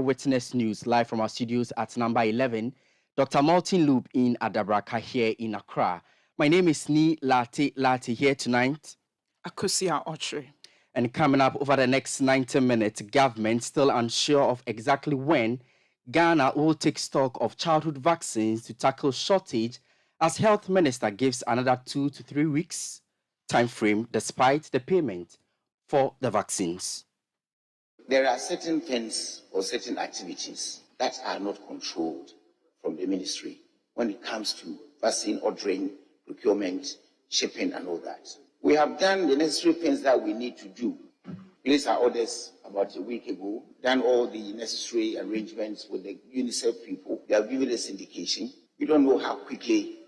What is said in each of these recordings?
Eyewitness News, live from our studios at number 11, Dr. Martin Loop in Adabraka here in Accra. My name is Ni Lati here tonight. Akusia Ochre. And coming up over the next 90 minutes, government still unsure of exactly when Ghana will take stock of childhood vaccines to tackle shortage, as Health Minister gives another 2 to 3 weeks time frame despite the payment for the vaccines. There are certain things or certain activities that are not controlled from the ministry when it comes to vaccine ordering, procurement, shipping, and all that. We have done the necessary things that we need to do. Placed our orders about a week ago, done all the necessary arrangements with the UNICEF people. They have given us indication. We don't know how quickly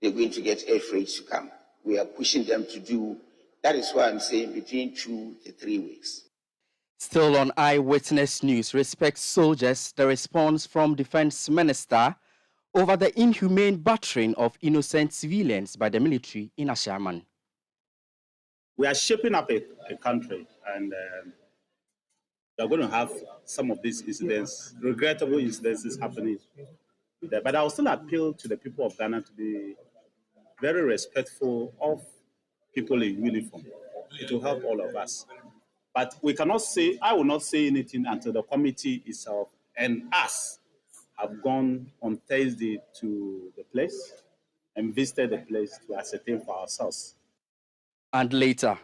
they're going to get air freight to come. We are pushing them to do. That is why I'm saying between 2 to 3 weeks. Still on Eyewitness News, respect soldiers, the response from Defense Minister over the inhumane battering of innocent civilians by the military in Ashaman. We are shaping up a country, and we are going to have some of these incidents, regrettable incidences happening there. But I will still appeal to the people of Ghana to be very respectful of people in uniform. It will help all of us. But we cannot say, I will not say anything until the committee itself and us have gone on Thursday to the place and visited the place to ascertain for ourselves. And later.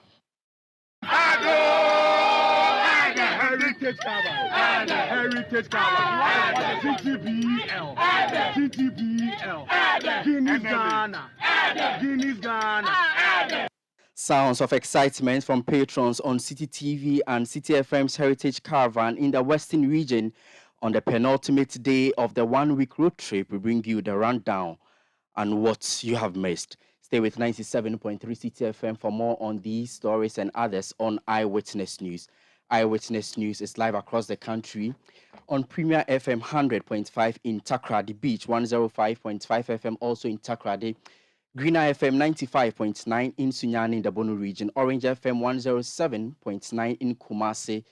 Heritage cover. Heritage cover. TTBL. Guinea's Ghana. Guinea's Ghana. Sounds of excitement from patrons on Citi TV and Citi FM's Heritage Caravan in the Western region on the penultimate day of the one-week road trip. We bring you the rundown and what you have missed. Stay with 97.3 Citi FM for more on these stories and others on Eyewitness News. Eyewitness News is live across the country on Premier FM 100.5 in Takoradi Beach, 105.5 FM also in Takoradi, Greener FM 95.9 in Sunyani in the Bono region, Orange FM 107.9 in Kumasi,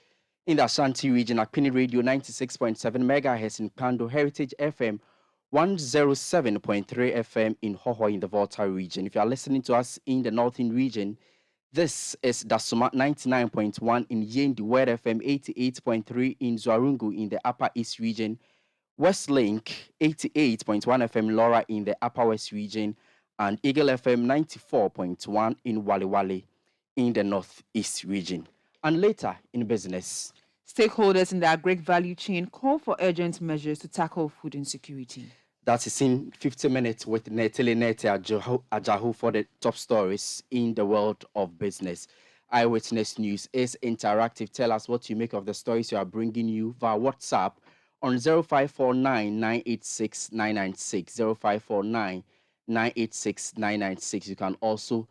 in the Ashanti region, Akpini Radio 96.7 MHz in Pando, Heritage FM 107.3 FM in Hoho in the Volta region. If you are listening to us in the Northern region, this is Dasuma 99.1 in Yendi, Word FM 88.3 in Zwarungu in the Upper East region, Westlink 88.1 FM Laura in the Upper West region, and Eagle FM 94.1 in Waliwali in the Northeast region. And later in business. Stakeholders in the agric value chain call for urgent measures to tackle food insecurity. That is in 50 minutes with Netele Nete Ajahu for the top stories in the world of business. Eyewitness News is interactive. Tell us what you make of the stories we are bringing you via WhatsApp on 0549 986 996, 0549 986 996. You can also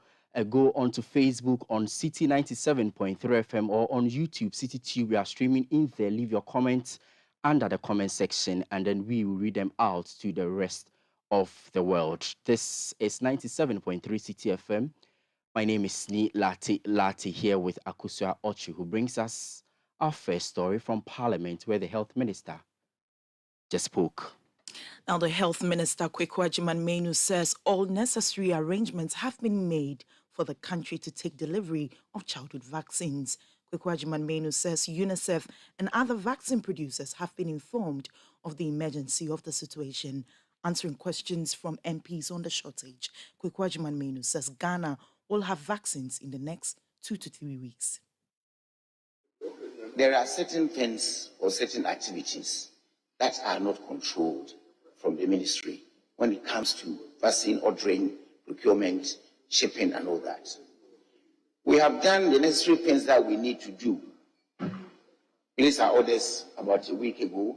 go onto Facebook on Citi 97.3 FM or on YouTube, Citi Tube. We are streaming in there. Leave your comments under the comment section and then we will read them out to the rest of the world. This is 97.3 Citi FM. My name is Ni Lati here with Akusia Ochre, who brings us our first story from Parliament, where the Health Minister just spoke. Now, the Health Minister, Kwaku Agyeman-Manu, says all necessary arrangements have been made for the country to take delivery of childhood vaccines. Kwaku Agyeman-Manu says UNICEF and other vaccine producers have been informed of the emergency of the situation. Answering questions from MPs on the shortage, Kwaku Agyeman-Manu says Ghana will have vaccines in the next 2 to 3 weeks. There are certain things or certain activities that are not controlled from the ministry when it comes to vaccine ordering, procurement, shipping, and all that. We have done the necessary things that we need to do. Placed our orders about a week ago,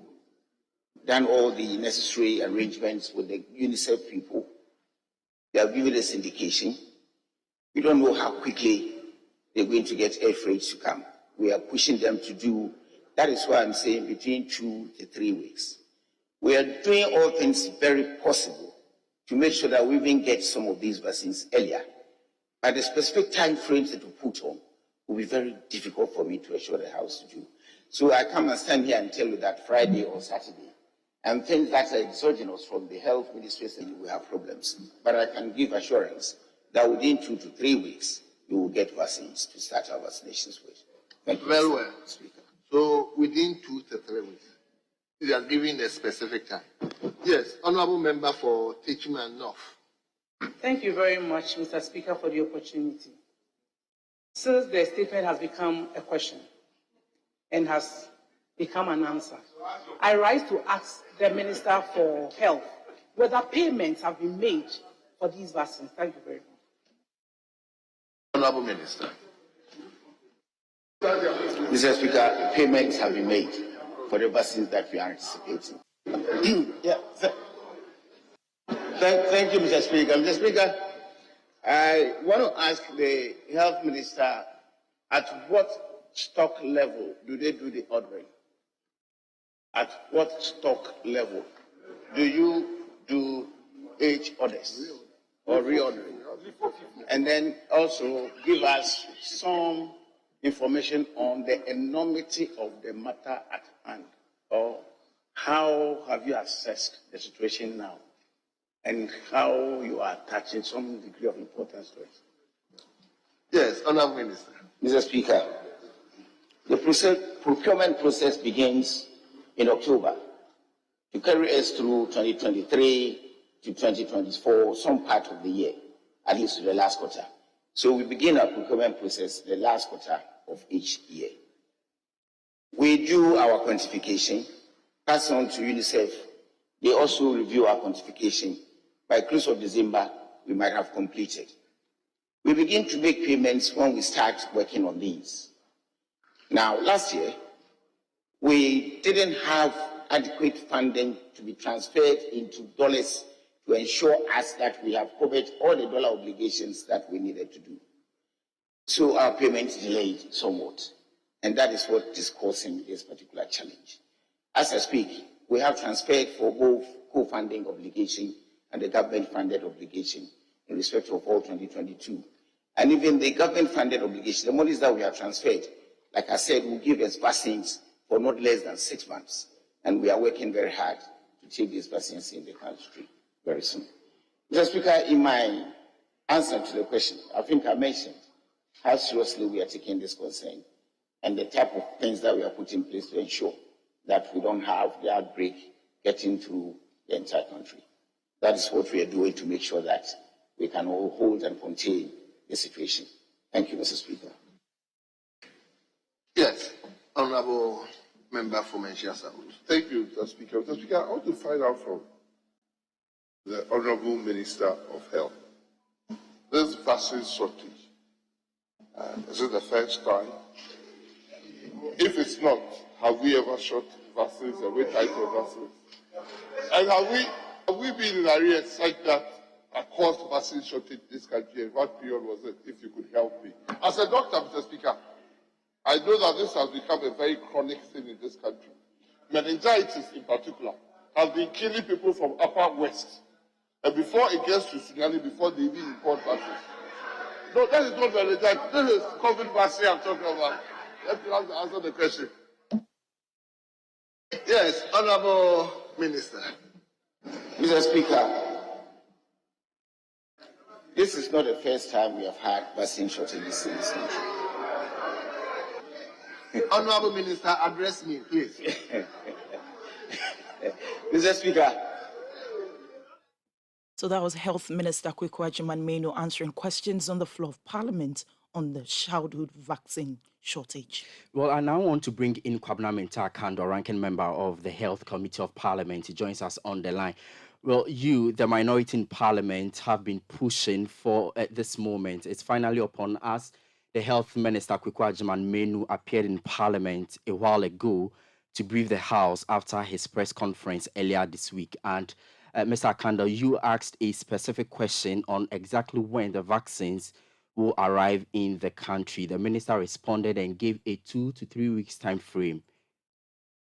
done all the necessary arrangements with the UNICEF people. They have given us indication. We don't know how quickly they're going to get air freight to come. We are pushing them to do. That is why I'm saying between 2 to 3 weeks. We are doing all things very possible to make sure that we even get some of these vaccines earlier. But the specific time frames that we put on will be very difficult for me to assure the House to do. So I come and stand here and tell you that Friday or Saturday, and things that are exogenous from the health ministry saying we have problems. But I can give assurance that within 2 to 3 weeks, we will get vaccines to start our vaccinations with. Thank you, Very Mr. well. Speaker. So within 2 to 3 weeks, you are giving a specific time. Yes, Honourable Member for Teaching and North. Thank you very much, Mr. Speaker, for the opportunity. Since the statement has become a question and has become an answer, I rise to ask the Minister for Health whether payments have been made for these vaccines. Thank you very much. Honourable Minister. Mr. Speaker, payments have been made for the vaccines that we are anticipating. Thank you, Mr. Speaker. Mr. Speaker, I want to ask the Health Minister, at what stock level do they do the ordering? At what stock level do you do age orders or reordering? And then also give us some information on the enormity of the matter at hand, or how have you assessed the situation now, and how you are attaching some degree of importance to it. Yes, Honourable Minister. Mr. Speaker, the procurement process begins in October to carry us through 2023 to 2024, some part of the year, at least to the last quarter. So we begin our procurement process the last quarter of each year. We do our quantification, pass on to UNICEF. They also review our quantification. By close of December, we might have completed. We begin to make payments when we start working on these. Now, last year, we didn't have adequate funding to be transferred into dollars to ensure us that we have covered all the dollar obligations that we needed to do. So our payments delayed somewhat, and that is what is causing this particular challenge. As I speak, we have transferred for both co-funding obligation and the government-funded obligation in respect of all 2022. And even the government-funded obligation, the monies that we have transferred, like I said, will give us vaccines for not less than 6 months. And we are working very hard to take these vaccines in the country very soon. Mr. Speaker, in my answer to the question, I think I mentioned how seriously we are taking this concern and the type of things that we are putting in place to ensure that we don't have the outbreak getting through the entire country. That is what we are doing to make sure that we can all hold and contain the situation. Thank you, Mr. Speaker. Yes, Honourable Member for Menchia South. Thank you, Mr. Speaker. Mr. Speaker, I want to find out from the Honourable Minister of Health. This vaccine shortage, is it the first time? If it's not, have we ever short vaccines and we tight for vaccines? And have we been in arrears such that caused vaccine shortage in this country? And what period was it, if you could help me? As a doctor, Mr. Speaker, I know that this has become a very chronic thing in this country. Meningitis in particular has been killing people from Upper West. And before it gets to Sudan, before they even import vaccines. No, that is not meningitis. This is COVID vaccine I'm talking about. Let me answer the question. Yes, Honourable Minister. Mr. Speaker, this is not the first time we have had vaccine shortages in this country. Honourable Minister, address me, please. Mr. Speaker. So that was Health Minister Kwekwajiman Menu answering questions on the floor of Parliament on the childhood vaccine shortage. Well, I now want to bring in Kwabena Mintah Kando, ranking member of the Health Committee of Parliament. He joins us on the line. Well, you, the minority in Parliament, have been pushing for at this moment. It's finally upon us. The Health Minister Kwekwajiman Menu appeared in Parliament a while ago to brief the House after his press conference earlier this week. And Mr. Kando, you asked a specific question on exactly when the vaccines will arrive in the country. The minister responded and gave a 2 to 3 weeks time frame.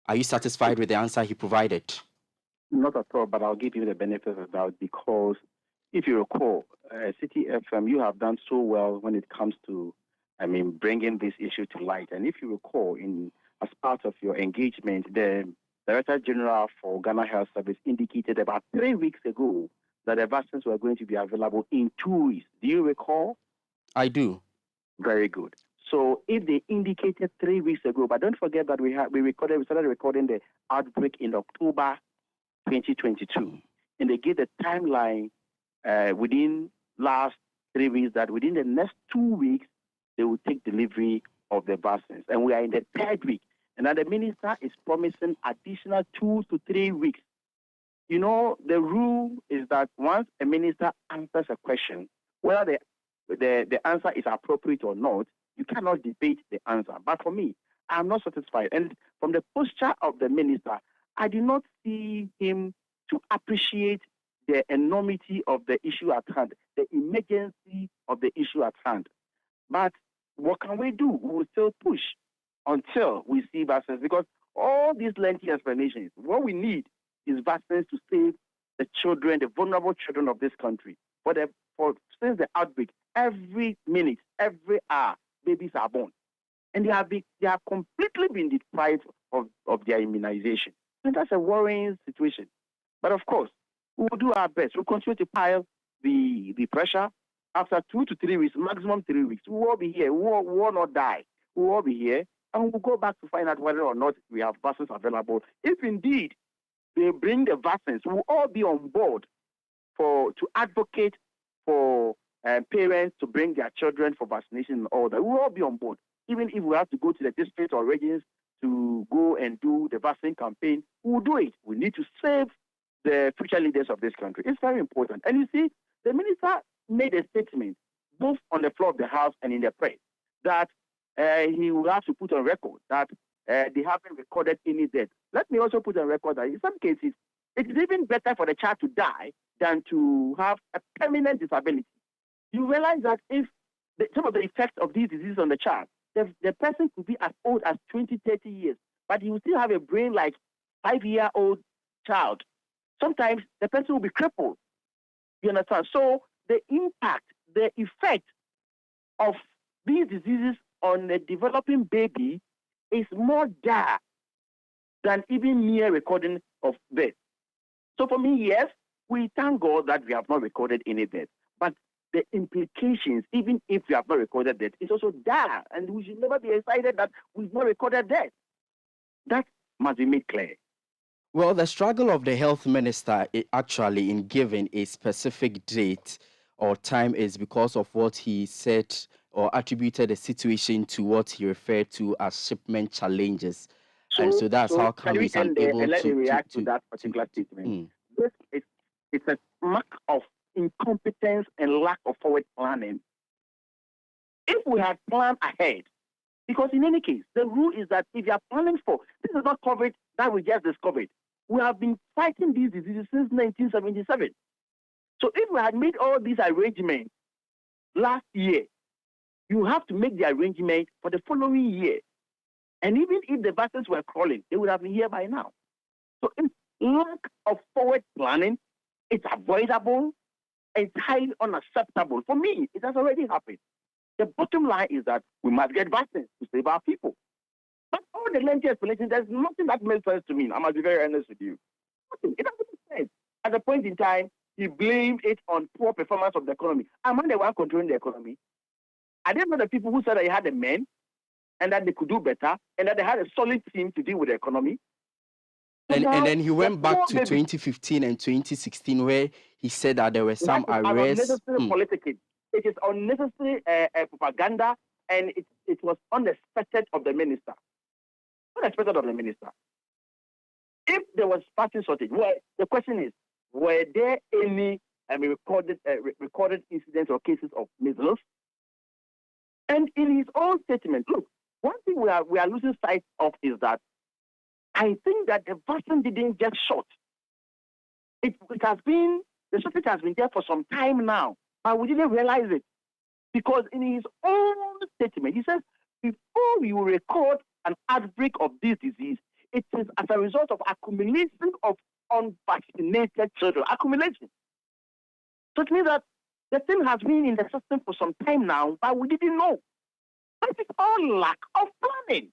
Are you satisfied with the answer he provided? Not at all, but I'll give you the benefit of the doubt because if you recall, Citi FM, you have done so well when it comes to, bringing this issue to light. And if you recall, in as part of your engagement, the Director General for Ghana Health Service indicated about 3 weeks ago that the vaccines were going to be available in 2 weeks. Do you recall? I do. Very good. So if they indicated 3 weeks ago, but don't forget that we started recording the outbreak in October 2022, and they gave the timeline within last 3 weeks that within the next 2 weeks they will take delivery of the vaccines, and we are in the 3rd week, and now the minister is promising additional 2 to 3 weeks. You know, the rule is that once a minister answers a question, whether the answer is appropriate or not, you cannot debate the answer. But for me, I'm not satisfied. And from the posture of the minister, I do not see him to appreciate the enormity of the issue at hand, the emergency of the issue at hand. But what can we do? We will still push until we see vaccines, because all these lengthy explanations, what we need is vaccines to save the children, the vulnerable children of this country. Since the outbreak, every minute, every hour, babies are born. And they have completely been deprived of their immunization. And that's a worrying situation. But of course, we will do our best. We'll continue to pile the pressure. After 2 to 3 weeks, maximum 3 weeks, we will all be here. We will not die. We will all be here. And we'll go back to find out whether or not we have vaccines available. If indeed they bring the vaccines, we'll all be on board to advocate for parents to bring their children for vaccination and all that. We'll all be on board. Even if we have to go to the districts or regions to go and do the vaccine campaign, we'll do it. We need to save the future leaders of this country. It's very important. And you see, the minister made a statement, both on the floor of the House and in the press, that he will have to put on record that they haven't recorded any death. Let me also put on record that in some cases, it is even better for the child to die than to have a permanent disability. You realize that if some of the effects of these diseases on the child, the person could be as old as 20, 30 years, but he will still have a brain like 5-year-old child. Sometimes the person will be crippled. You understand? So the impact, the effect of these diseases on a developing baby is more dire than even mere recording of death. So for me, yes, we thank God that we have not recorded any death. But the implications, even if we have not recorded death, is also dire. And we should never be excited that we've not recorded death. That must be made clear. Well, the struggle of the health minister actually in giving a specific date or time is because of what he said or attributed the situation to what he referred to as shipment challenges. And so that's how come he's unable and let to me react to that particular statement. This it's a mark of incompetence and lack of forward planning. If we had planned ahead, because in any case, the rule is that if you are planning for, this is not COVID that we just discovered. We have been fighting these diseases since 1977. So if we had made all these arrangements last year, you have to make the arrangement for the following year. And even if the vaccines were crawling, they would have been here by now. So in lack of forward planning, it's avoidable, it's highly unacceptable. For me, it has already happened. The bottom line is that we must get vaccines to save our people. But all the lengthy explanation, there's nothing that makes sense to me. I must be very honest with you. Nothing. It doesn't make sense. At a point in time, he blamed it on poor performance of the economy. Am I the one controlling the economy? I didn't know the people who said that he had a man and that they could do better and that they had a solid team to deal with the economy. And then he went back to 2015 and 2016 where he said that there were some arrests. Unnecessary politicking. It is unnecessary propaganda, and it was unexpected of the minister. Unexpected of the minister. If there was vaccine shortage, well, the question is, were there any recorded incidents or cases of measles? And in his own statement, look, one thing we are losing sight of is that I think that the vaccine didn't get short. The shortage has been there for some time now, but we didn't realize it. Because in his own statement, he says, before we will record an outbreak of this disease, it is as a result of accumulation of unvaccinated children. Accumulation. So it means that the thing has been in the system for some time now, but we didn't know. That is all lack of planning.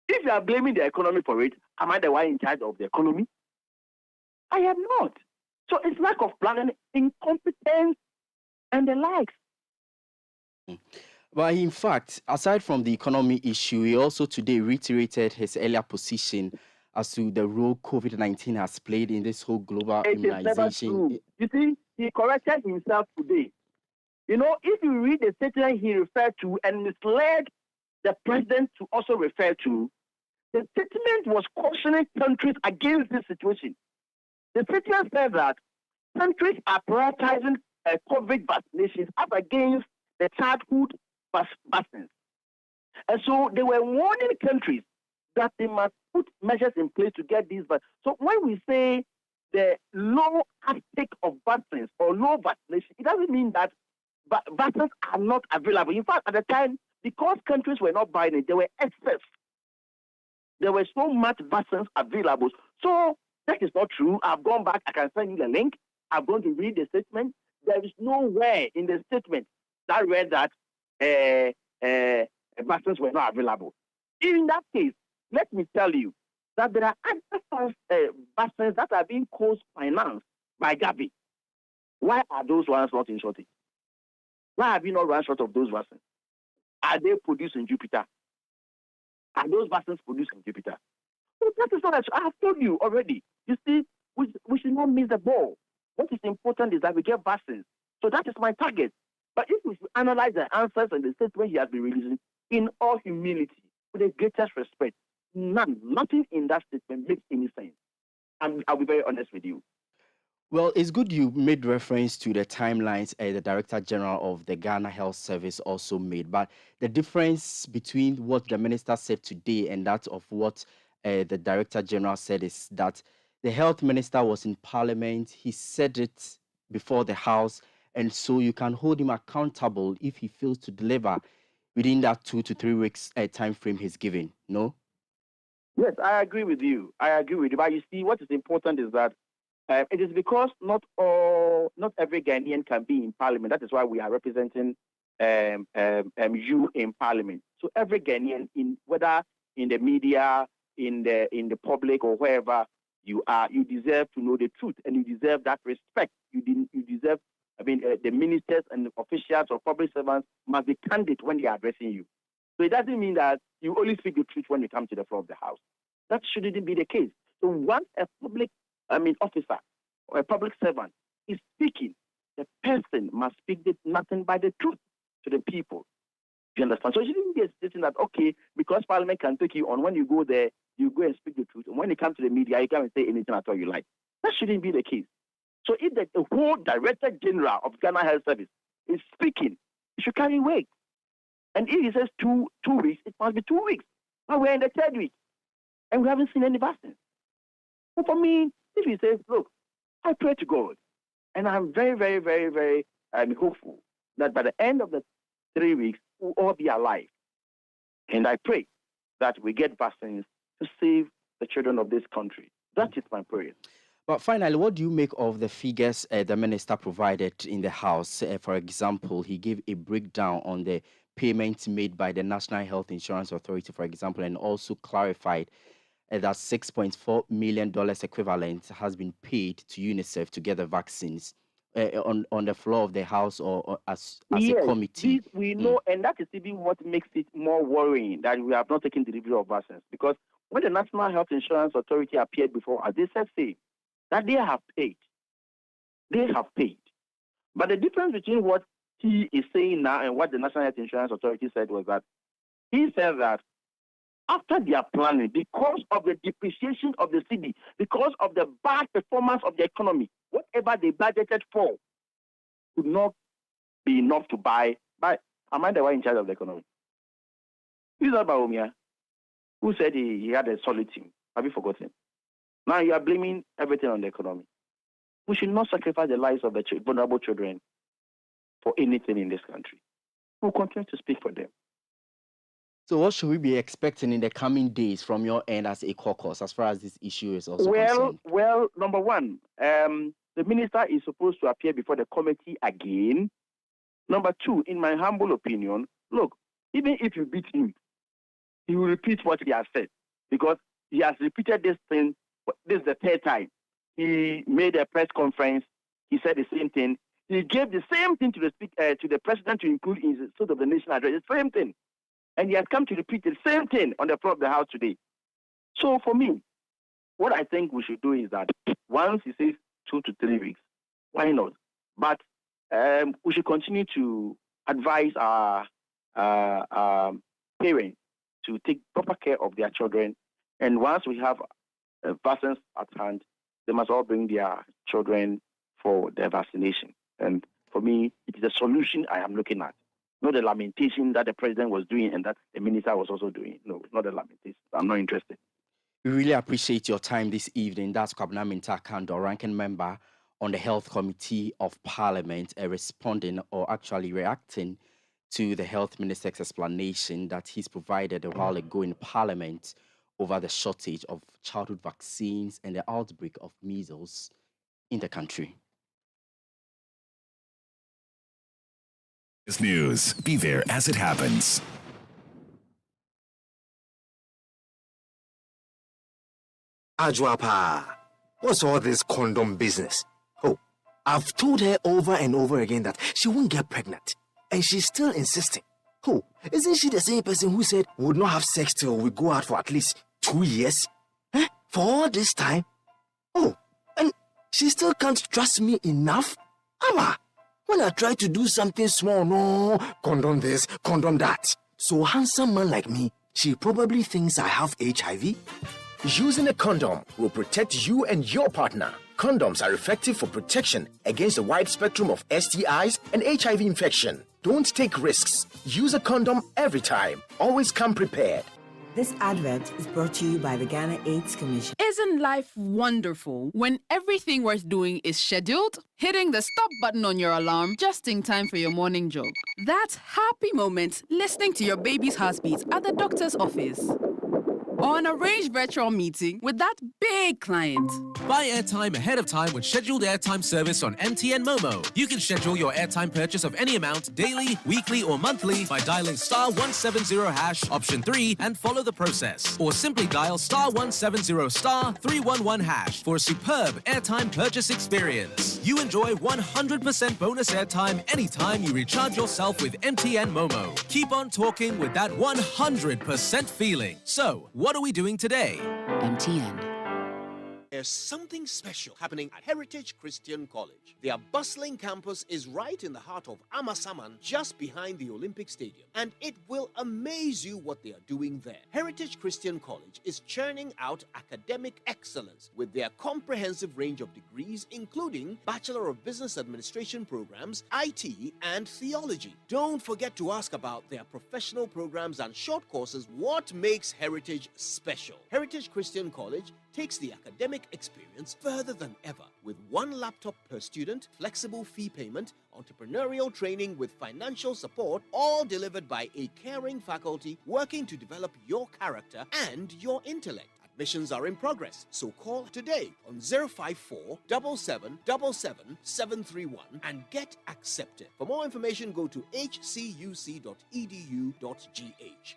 If you are blaming the economy for it, am I the one in charge of the economy? I am not. So it's lack of planning, incompetence, and the likes. But in fact, aside from the economy issue, he also today reiterated his earlier position as to the role COVID-19 has played in this whole global It is never immunization. true. You see, he corrected himself today. You know, if you read the statement he referred to and misled the president to also refer to, the statement was cautioning countries against this situation. The statement said that countries are prioritizing COVID vaccinations up against the childhood vaccines. And so they were warning countries that they must put measures in place to get these vaccines. So when we say the low uptake of vaccines or low vaccination, it doesn't mean that vaccines are not available. In fact, at the time, because countries were not buying it, there were excess. There were so much vaccines available. So that is not true. I've gone back. I can send you the link. I'm going to read the statement. There is nowhere in the statement that read that vaccines were not available. In that case, let me tell you that there are other vaccines that are being co-financed by Gavi. Why are those ones not in shortage? Why have you not run short of those vaccines? Are they produced in Jupiter? Are those vaccines produced in Jupiter? So that is what I have told you already. You see, we should not miss the ball. What is important is that we get vaccines. So that is my target. But if we analyze the answers and the statement he has been releasing in all humility, with the greatest respect, nothing in that statement makes any sense. And I'll be very honest with you. Well, it's good you made reference to the timelines the Director General of the Ghana Health Service also made. But the difference between what the minister said today and that of what the Director General said is that the health minister was in Parliament. He said it before the House. And so you can hold him accountable if he fails to deliver within that 2 to 3 weeks time frame he's given. No? Yes, I agree with you. But you see, what is important is that it is because not every Ghanaian can be in Parliament. That is why we are representing you in Parliament. So every Ghanaian, whether in the media, in the public, or wherever you are, you deserve to know the truth, and you deserve that respect. You deserve. The ministers and the officials or public servants must be candid when they are addressing you. So it doesn't mean that you only speak the truth when you come to the floor of the House. That shouldn't be the case. So once a public officer or a public servant is speaking, the person must speak nothing but the truth to the people. You understand? So it shouldn't be a situation that, okay, because Parliament can take you on, when you go there, you go and speak the truth. And when you come to the media, you come and say anything at all you like. That shouldn't be the case. So if the whole Director General of Ghana Health Service is speaking, it should carry weight. And if he says two weeks, it must be 2 weeks. Now we're in the 3rd week, and we haven't seen any vaccines. So for me, if he says, look, I pray to God, and I'm very, very, very, very hopeful that by the end of the 3 weeks, we'll all be alive. And I pray that we get vaccines to save the children of this country. That is my prayer. But finally, what do you make of the figures the minister provided in the House? For example, he gave a breakdown on the payments made by the National Health Insurance Authority, for example, and also clarified that $6.4 million equivalent has been paid to UNICEF to get the vaccines on the floor of the House or as a committee. This we know, and that is even what makes it more worrying that we have not taken delivery of vaccines. Because when the National Health Insurance Authority appeared before us, they said, that they have paid. They have paid. But the difference between what he is saying now and what the National Health Insurance Authority said was that he said that after their planning, because of the depreciation of the city, because of the bad performance of the economy, whatever they budgeted for could not be enough to buy. But am I the one in charge of the economy? Who's that Baumia? Who said he had a solid team? Have you forgotten? Now you are blaming everything on the economy. We should not sacrifice the lives of the vulnerable children for anything in this country. We'll continue to speak for them. So what should we be expecting in the coming days from your end as a caucus, as far as this issue is also concerned? Well, number one, the minister is supposed to appear before the committee again. Number two, in my humble opinion, look, even if you beat him, he will repeat what he has said, because he has repeated this thing. This is the third time. He made a press conference. He said the same thing. He gave the same thing to the president to include in the State of the Nation address. The same thing, and he has come to repeat the same thing on the floor of the House today. So for me, what I think we should do is that once he says 2 to 3 weeks, why not? But we should continue to advise our parents to take proper care of their children. And once we have vaccines at hand, they must all bring their children for their vaccination. And for me, it is a solution I am looking at. Not the lamentation that the president was doing and that the minister was also doing. No, not the lamentation. I'm not interested. We really appreciate your time this evening. That's Kwabena Mintah Kando, ranking member on the Health Committee of Parliament, responding or actually reacting to the Health Minister's explanation that he's provided a while ago in Parliament over the shortage of childhood vaccines and the outbreak of measles in the country. This news. Be there as it happens. Ajwapa, what's all this condom business? Oh, I've told her over and over again that she won't get pregnant, and she's still insisting. Oh, isn't she the same person who said we would not have sex till we go out for at least 2 years? Eh? For all this time? Oh, and she still can't trust me enough? Ama, when I try to do something small, no, condom this, condom that. So handsome man like me, she probably thinks I have HIV. Using a condom will protect you and your partner. Condoms are effective for protection against a wide spectrum of STIs and HIV infection. Don't take risks. Use a condom every time. Always come prepared. This advert is brought to you by the Ghana AIDS Commission. Isn't life wonderful when everything worth doing is scheduled? Hitting the stop button on your alarm just in time for your morning jog. That happy moment listening to your baby's heartbeat at the doctor's office. Or an arranged virtual meeting with that big client. Buy airtime ahead of time with scheduled airtime service on MTN Momo. You can schedule your airtime purchase of any amount, daily, weekly, or monthly by dialing *170# option 3 and follow the process. Or simply dial *170*311# for a superb airtime purchase experience. You enjoy 100% bonus airtime anytime you recharge yourself with MTN Momo. Keep on talking with that 100% feeling. So, what are we doing today? MTN. There's something special happening at Heritage Christian College. Their bustling campus is right in the heart of Amasaman, just behind the Olympic Stadium. And it will amaze you what they are doing there. Heritage Christian College is churning out academic excellence with their comprehensive range of degrees, including Bachelor of Business Administration programs, IT, and theology. Don't forget to ask about their professional programs and short courses. What makes Heritage special? Heritage Christian College takes the academic experience further than ever with 1 laptop per student, flexible fee payment, entrepreneurial training with financial support, all delivered by a caring faculty working to develop your character and your intellect. Admissions are in progress, so call today on 054 7777 731 and get accepted. For more information, go to hcuc.edu.gh.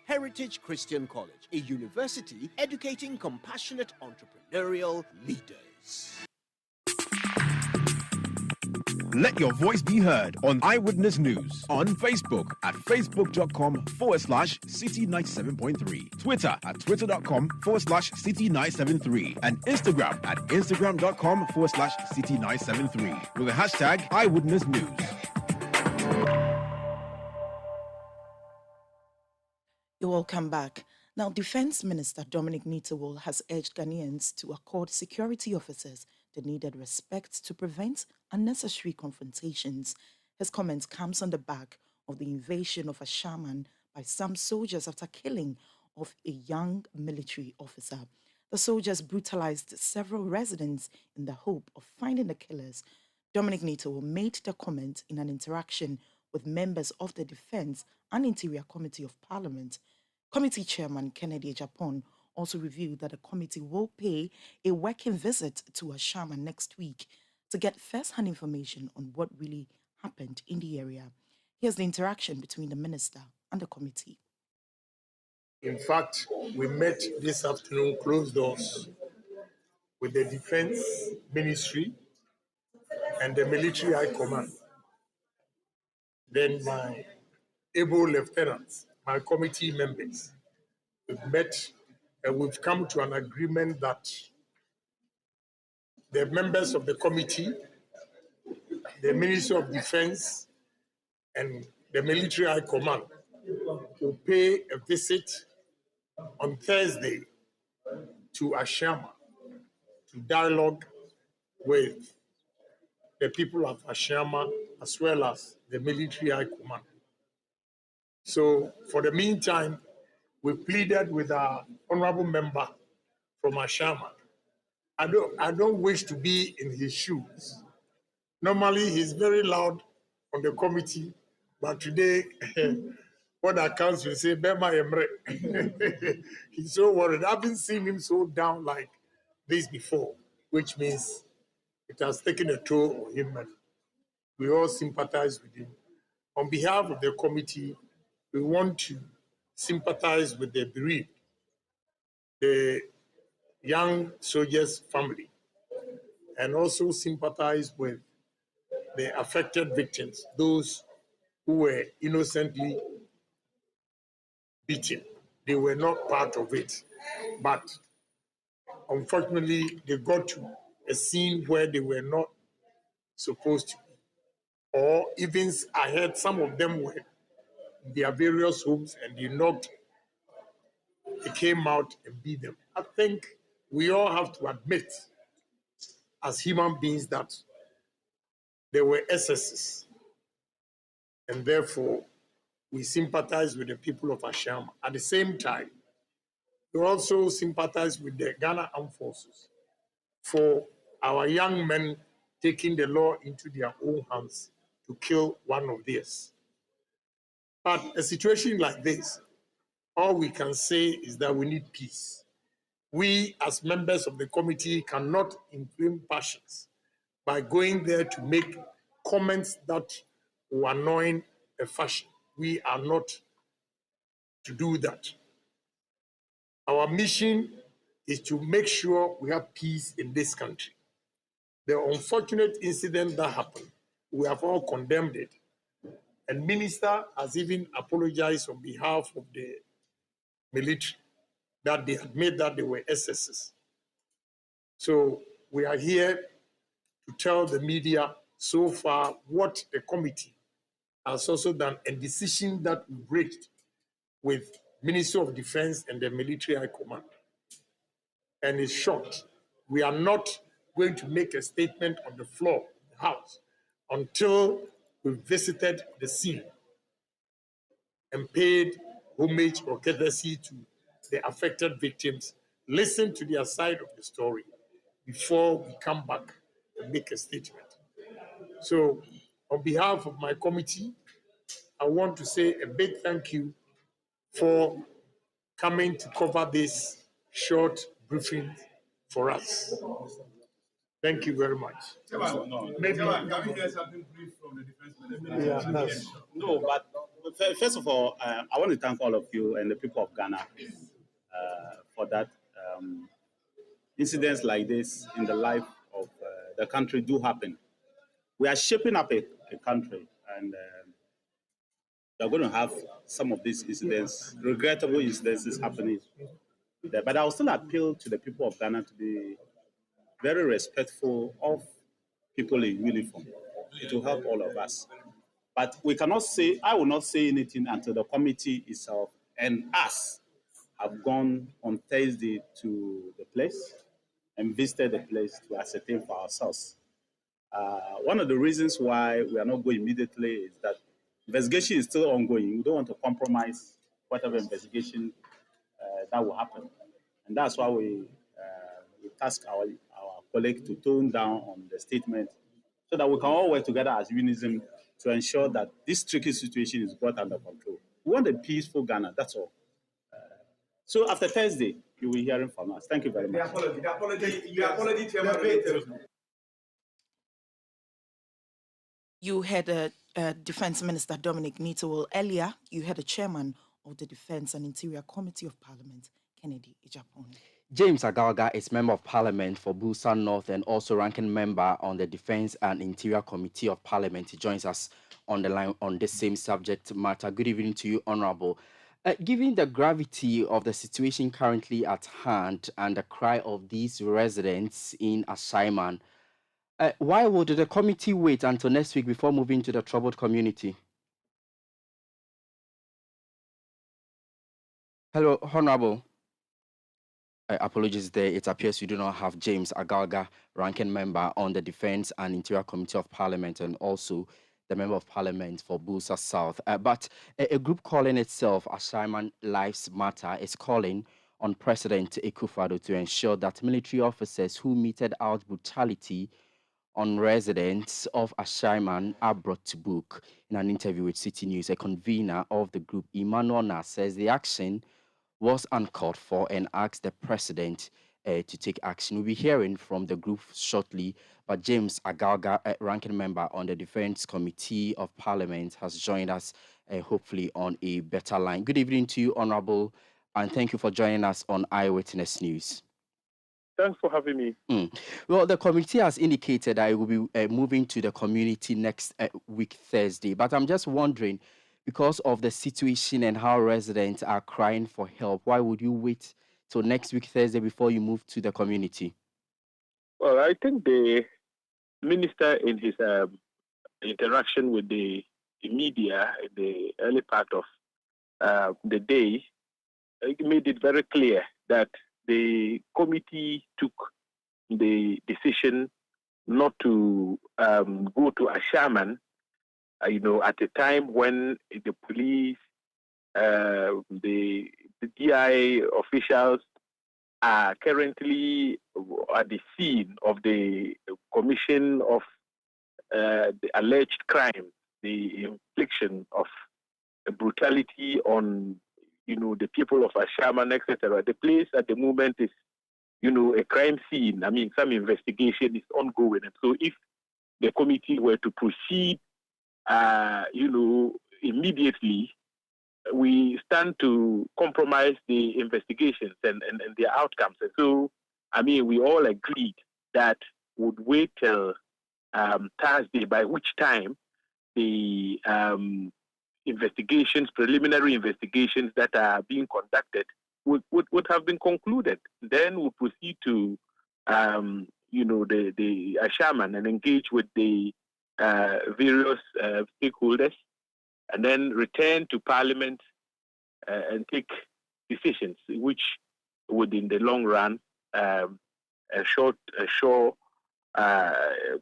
Heritage Christian College, a university educating compassionate entrepreneurial leaders. Let your voice be heard on Eyewitness News on Facebook at facebook.com/Citi97.3, Twitter at twitter.com/Citi973, and Instagram at instagram.com/Citi973 with the hashtag Eyewitness News. You're welcome back. Now, Defense Minister Dominic Nitawol has urged Ghanaians to accord security officers the needed respect to prevent unnecessary confrontations. His comments comes on the back of the invasion of a shaman by some soldiers after killing of a young military officer. The soldiers brutalized several residents in the hope of finding the killers. Dominic Nitawol made the comment in an interaction with members of the Defense and Interior Committee of Parliament. Committee Chairman Kennedy Japon also revealed that the committee will pay a working visit to a shaman next week to get first-hand information on what really happened in the area. Here's the interaction between the minister and the committee. In fact, we met this afternoon, closed doors, with the Defense Ministry and the Military High Command. Then my able lieutenants, my committee members, we've met and we've come to an agreement that the members of the committee, the Ministry of Defense, and the Military High Command will pay a visit on Thursday to Ashama to dialogue with the people of Ashama as well as the Military High Command. So for the meantime, we pleaded with our honorable member from Ashama. I don't wish to be in his shoes. Normally, he's very loud on the committee, but today, what accounts will say, Bema Emre. He's so worried. I haven't seen him so down like this before, which means it has taken a toll on him, and we all sympathize with him. On behalf of the committee, we want to sympathize with the bereaved, the young soldiers' family, and also sympathize with the affected victims, those who were innocently beaten. They were not part of it, but unfortunately, they got to a scene where they were not supposed to be. Or even I heard some of them were in their various homes and they came out and beat them. I think we all have to admit as human beings that there were excesses, and therefore we sympathize with the people of Ashama. At the same time, we also sympathize with the Ghana Armed Forces for our young men taking the law into their own hands to kill one of theirs. But a situation like this, all we can say is that we need peace. We, as members of the committee, cannot inflame passions by going there to make comments that will annoy a faction. We are not to do that. Our mission is to make sure we have peace in this country. The unfortunate incident that happened, we have all condemned it. And Minister has even apologized on behalf of the military that they admit that there were excesses. So we are here to tell the media so far what the committee has also done and decision that we reached with Ministry of Defense and the Military High Command. And it's short. We are not going to make a statement on the floor of the House until we visited the scene and paid homage or courtesy to the affected victims, listen to their side of the story before we come back and make a statement. So on behalf of my committee, I want to say a big thank you for coming to cover this short briefing for us. Thank you very much. Maybe can we get something brief from the defense minister? No, but first of all, I want to thank all of you and the people of Ghana for that. Incidents like this in the life of the country do happen. We are shaping up a country, and we are going to have some of these incidents, regrettable incidences happening there. But I will still appeal to the people of Ghana to be very respectful of people in uniform. It will help all of us. But we cannot say, I will not say anything until the committee itself and us have gone on Thursday to the place and visited the place to ascertain for ourselves. One of the reasons why we are not going immediately is that investigation is still ongoing. We don't want to compromise whatever investigation that will happen. And that's why we task our colleague to tone down on the statement so that we can all work together as unison to ensure that this tricky situation is brought under control. We want a peaceful Ghana, that's all. So after Thursday, you will be hearing from us. Thank you very much. You had Defense Minister Dominic Nitowell earlier. You had a chairman of the Defense and Interior Committee of Parliament, Kennedy Ejapon. James Agalga is Member of Parliament for Busa North and also ranking member on the Defense and Interior Committee of Parliament. He joins us on the line on the same subject matter. Good evening to you, Honorable. Given the gravity of the situation currently at hand and the cry of these residents in Ashaiman, why would the committee wait until next week before moving to the troubled community? Hello, Honorable. Apologies there. It appears you do not have James Agalga, ranking member on the Defense and Interior Committee of Parliament and also the Member of Parliament for Busa South. But a group calling itself Ashaiman Lives Matter is calling on President Akufo-Addo to ensure that military officers who meted out brutality on residents of Ashaiman are brought to book. In an interview with Citi News, a convener of the group, Emmanuel Na, says the action was uncalled for and asked the president to take action. We'll be hearing from the group shortly, but James Agalga, ranking member on the Defense Committee of Parliament, has joined us hopefully on a better line. Good evening to you, Honorable, and thank you for joining us on Eyewitness News. Thanks for having me. Well, the committee has indicated that it will be moving to the community next week, Thursday, but I'm just wondering, because of the situation and how residents are crying for help, why would you wait till next week, Thursday, before you move to the community? Well, I think the minister in his interaction with the media in the early part of the day made it very clear that the committee took the decision not to go to Ashaiman, at a time when the police, the DI officials are currently at the scene of the commission of the alleged crime, the infliction of brutality on, the people of Ashaiman, etc. The place at the moment is, a crime scene. I mean, some investigation is ongoing. And so if the committee were to proceed immediately, we stand to compromise the investigations and their outcomes. And so, we all agreed that would wait till Thursday, by which time the preliminary investigations that are being conducted would have been concluded. Then we'll proceed to, the Ashaiman and engage with the various stakeholders, and then return to Parliament and take decisions, which would, in the long run, assure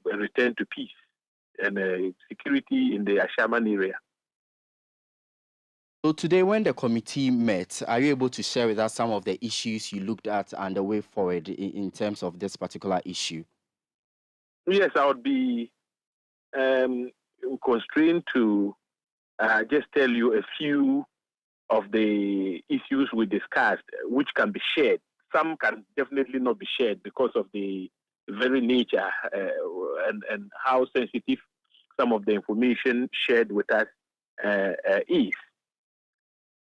return to peace and security in the Ashaiman area. So today, when the committee met, are you able to share with us some of the issues you looked at and the way forward in terms of this particular issue? Yes, I would be constrained to just tell you a few of the issues we discussed, which can be shared. Some can definitely not be shared because of the very nature and how sensitive some of the information shared with us is.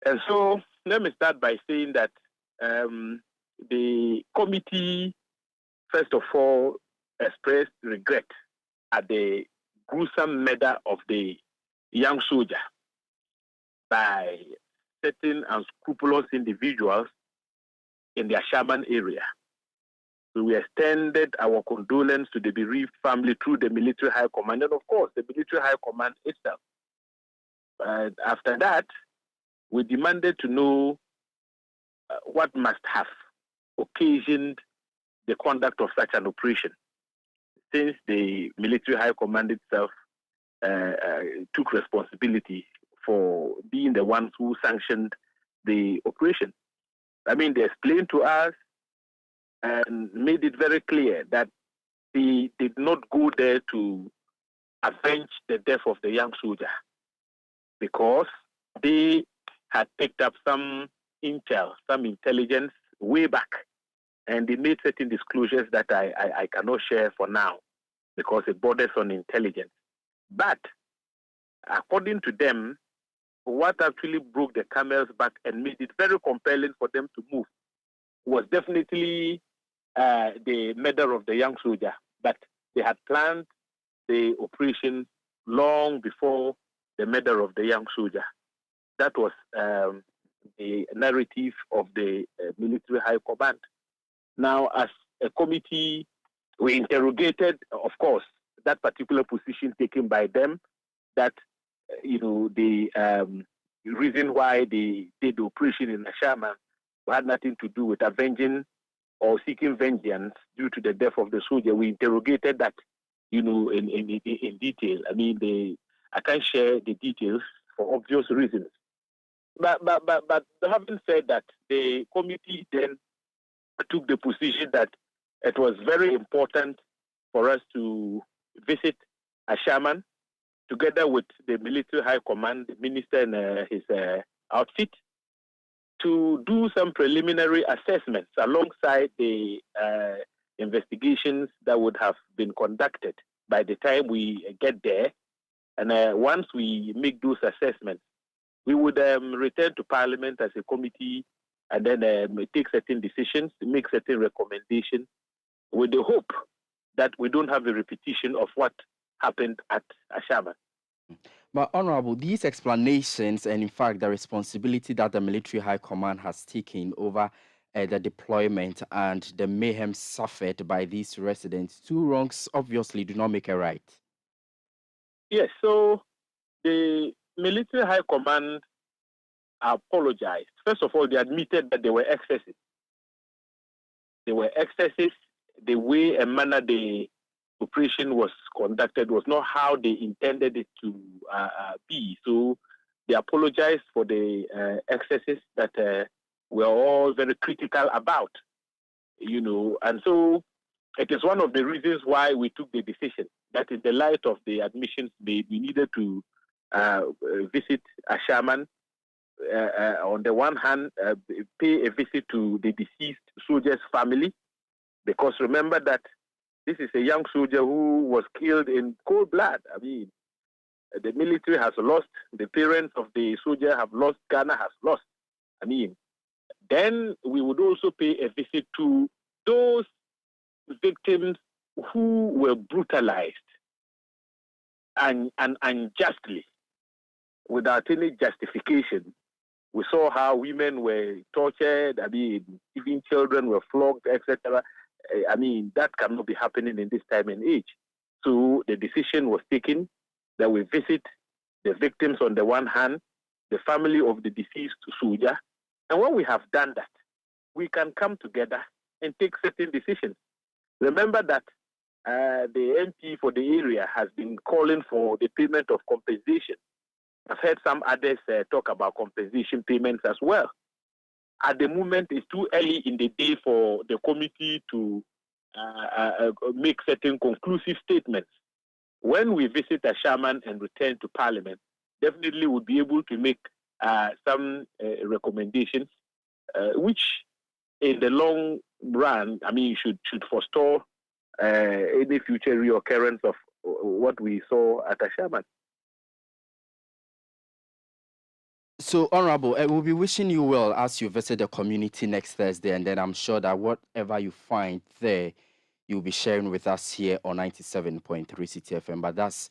And so let me start by saying that the committee, first of all, expressed regret at the gruesome murder of the young soldier by certain unscrupulous individuals in the Ashaiman area. So we extended our condolence to the bereaved family through the military high command and, of course, the military high command itself. But after that, we demanded to know what must have occasioned the conduct of such an operation, since the military high command itself took responsibility for being the ones who sanctioned the operation. They explained to us and made it very clear that they did not go there to avenge the death of the young soldier, because they had picked up some intel, some intelligence way back, and they made certain disclosures that I cannot share for now because it borders on intelligence. But according to them, what actually broke the camel's back and made it very compelling for them to move was definitely the murder of the young soldier. But they had planned the operation long before the murder of the young soldier. That was the narrative of the military high command. Now, as a committee, we interrogated, of course, that particular position taken by them, that, the reason why they did the operation in Ashaman had nothing to do with avenging or seeking vengeance due to the death of the soldier. We interrogated that, in detail. I mean, I can't share the details for obvious reasons. But having said that, the committee then took the position that it was very important for us to visit Ashaman together with the military high command, the minister and his outfit, to do some preliminary assessments alongside the investigations that would have been conducted by the time we get there. And once we make those assessments, we would return to Parliament as a committee and then take certain decisions, make certain recommendations, with the hope that we don't have a repetition of what happened at Ashaman. But Honorable, these explanations and in fact the responsibility that the military high command has taken over the deployment and the mayhem suffered by these residents, two wrongs obviously do not make a right. Yes, so the military high command apologized. First of all, they admitted that there were excesses. There were excesses. The way and manner the operation was conducted was not how they intended it to be. So they apologized for the excesses that we're all very critical about, and so it is one of the reasons why we took the decision that in the light of the admissions made, we needed to visit Ashaman. On the one hand, pay a visit to the deceased soldier's family, because remember that this is a young soldier who was killed in cold blood. I mean, the military has lost, the parents of the soldier have lost, Ghana has lost. I mean, then we would also pay a visit to those victims who were brutalized and unjustly, without any justification. We saw how women were tortured. I mean, even children were flogged, etc. I mean, that cannot be happening in this time and age. So the decision was taken that we visit the victims on the one hand, the family of the deceased soldier. And when we have done that, we can come together and take certain decisions. Remember that the MP for the area has been calling for the payment of compensation. I've heard some others talk about compensation payments as well. At the moment, it's too early in the day for the committee to make certain conclusive statements. When we visit Ashaman and return to Parliament, definitely we'll be able to make some recommendations, which in the long run, I mean, should forestall any future reoccurrence of what we saw at Ashaman. So, Honorable, we'll be wishing you well as you visit the community next Thursday, and then I'm sure that whatever you find there, you'll be sharing with us here on 97.3 Citi FM. But that's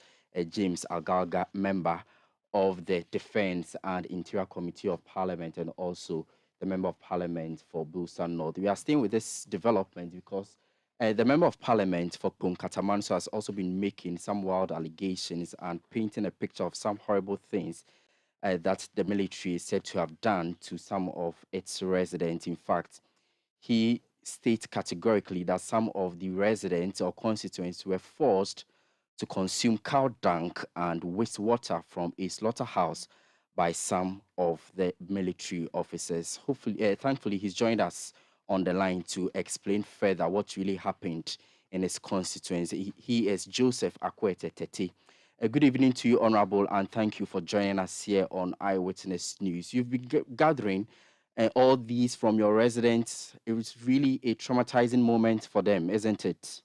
James Agalga, member of the Defense and Interior Committee of Parliament, and also the Member of Parliament for Busa North. We are staying with this development because the Member of Parliament for Katamanso has also been making some wild allegations and painting a picture of some horrible things that the military is said to have done to some of its residents. In fact, he states categorically that some of the residents or constituents were forced to consume cow dung and wastewater from a slaughterhouse by some of the military officers. Thankfully, he's joined us on the line to explain further what really happened in his constituency. He is Joseph Akwete Tete. Good evening to you, Honorable, and thank you for joining us here on Eyewitness News. You've been gathering all these from your residents. It was really a traumatizing moment for them, isn't it?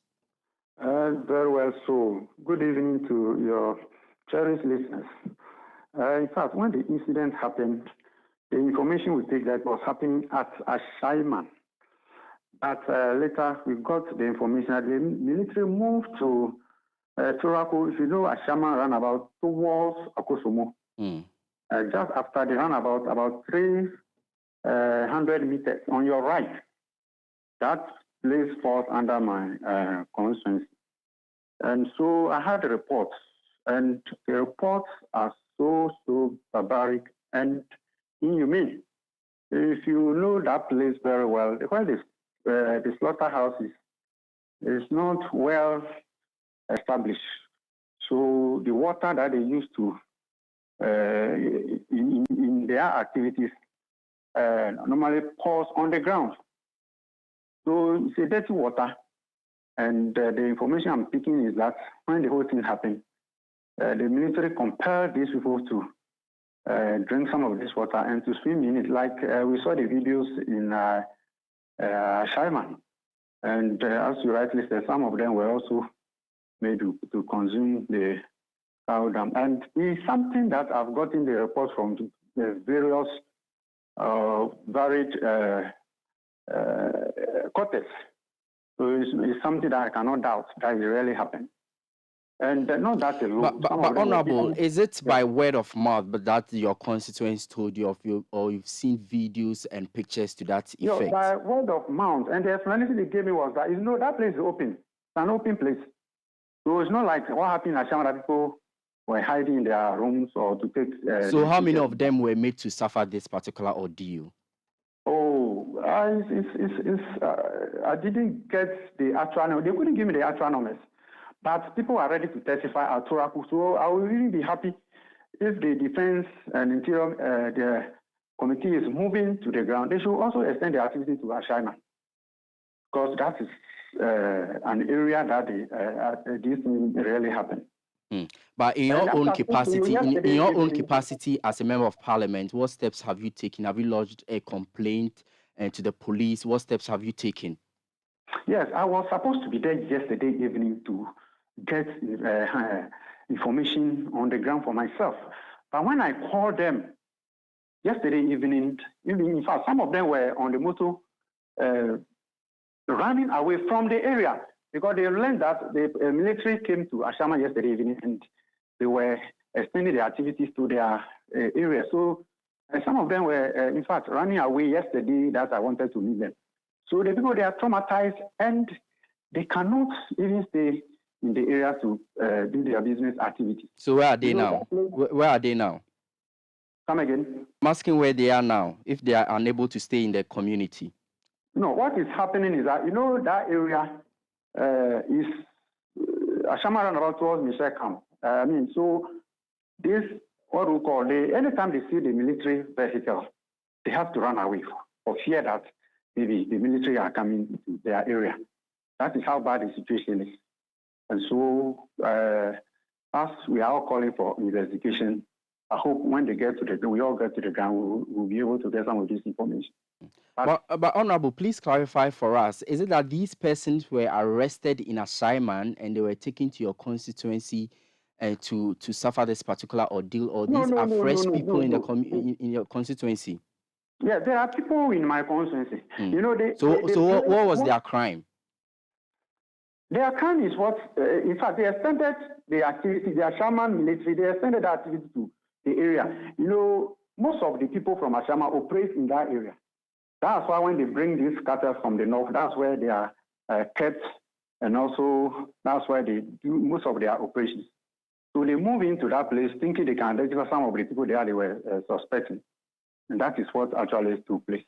Very well so. Good evening to your cherished listeners. In fact, when the incident happened, the information we take that was happening at Ashaiman. But later we got the information that the military moved to Turako. If you know, Ashaiman ran about towards Akosomo. Just after they ran about 300 meters on your right. That place falls under my constituency. And so I had reports, and the reports are so barbaric and inhumane. If you know that place very well, where the slaughterhouse is not well established. So the water that they use to in their activities normally pours on the ground. So it's a dirty water. And the information I'm picking is that when the whole thing happened, the military compelled these people to drink some of this water and to swim in it. Like we saw the videos in Shaiman. And as you rightly said, some of them were also made to consume the cow dung. And it's something that I've gotten the reports from the various varied quarters. So it's something that I cannot doubt that it really happened. And not that alone. But Honorable, is it by word of mouth, but that your constituents told you of you, or you've seen videos and pictures to that effect? No, by word of mouth. And the explanation they gave me was that, that place is open. It's an open place. So it's not like what happened in Ashama that people were hiding in their rooms or to take... so how many of them were made to suffer this particular ordeal? Oh, I didn't get the actual number. They couldn't give me the actual numbers. But people are ready to testify at Toraku. So I will really be happy if the Defense and Interior the committee is moving to the ground. They should also extend the activity to Ashaiman, because that is an area that this really happened. But in your own capacity, in your own capacity as a member of parliament, what steps have you taken? Have you lodged a complaint to the police? What steps have you taken? Yes, I was supposed to be there yesterday evening to get information on the ground for myself. But when I called them yesterday evening, in fact, some of them were on the motor running away from the area because they learned that the military came to Ashama yesterday evening and they were extending their activities to their area. So some of them were, in fact, running away yesterday that I wanted to meet them. So the people, they are traumatized and they cannot even stay in the area to do their business activities. So where are they now? Where are they now? Come again? I'm asking where they are now, if they are unable to stay in the community. No, what is happening is that, that area is Ashama roundabout towards Michelle Camp. So this, what we call, anytime they see the military vehicle, they have to run away for fear that maybe the military are coming to their area. That is how bad the situation is. And so, as we are all calling for investigation, I hope when we all get to the ground, we'll be able to get some of this information. But Honorable, please clarify for us, is it that these persons were arrested in Ashaiman and they were taken to your constituency to suffer this particular ordeal, or these are fresh people in your constituency? Yeah, there are people in my constituency. What was their crime? Their crime is what, in fact, they extended the activity, their Shaman military, they extended the activity to the area. Most of the people from Ashama operate in that area. That's why when they bring these cattle from the north, that's where they are kept, and also that's where they do most of their operations. So they move into that place thinking they can identify some of the people there they were suspecting. And that is what actually took place.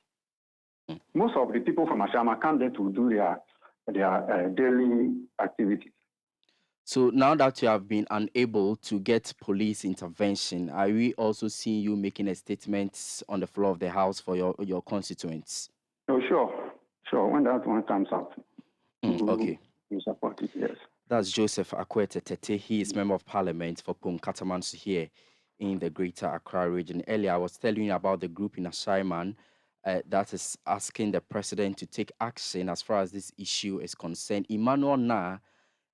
Most of the people from Ashama come there to do their daily activities. So now that you have been unable to get police intervention, are we also seeing you making a statement on the floor of the House for your constituents? Oh, sure. When that one comes out. Okay. You support it, yes. That's Joseph Akwete Tete. He is Member of Parliament for Pumkatamansu here in the Greater Accra region. Earlier, I was telling you about the group in Ashaiman that is asking the president to take action as far as this issue is concerned. Emmanuel Na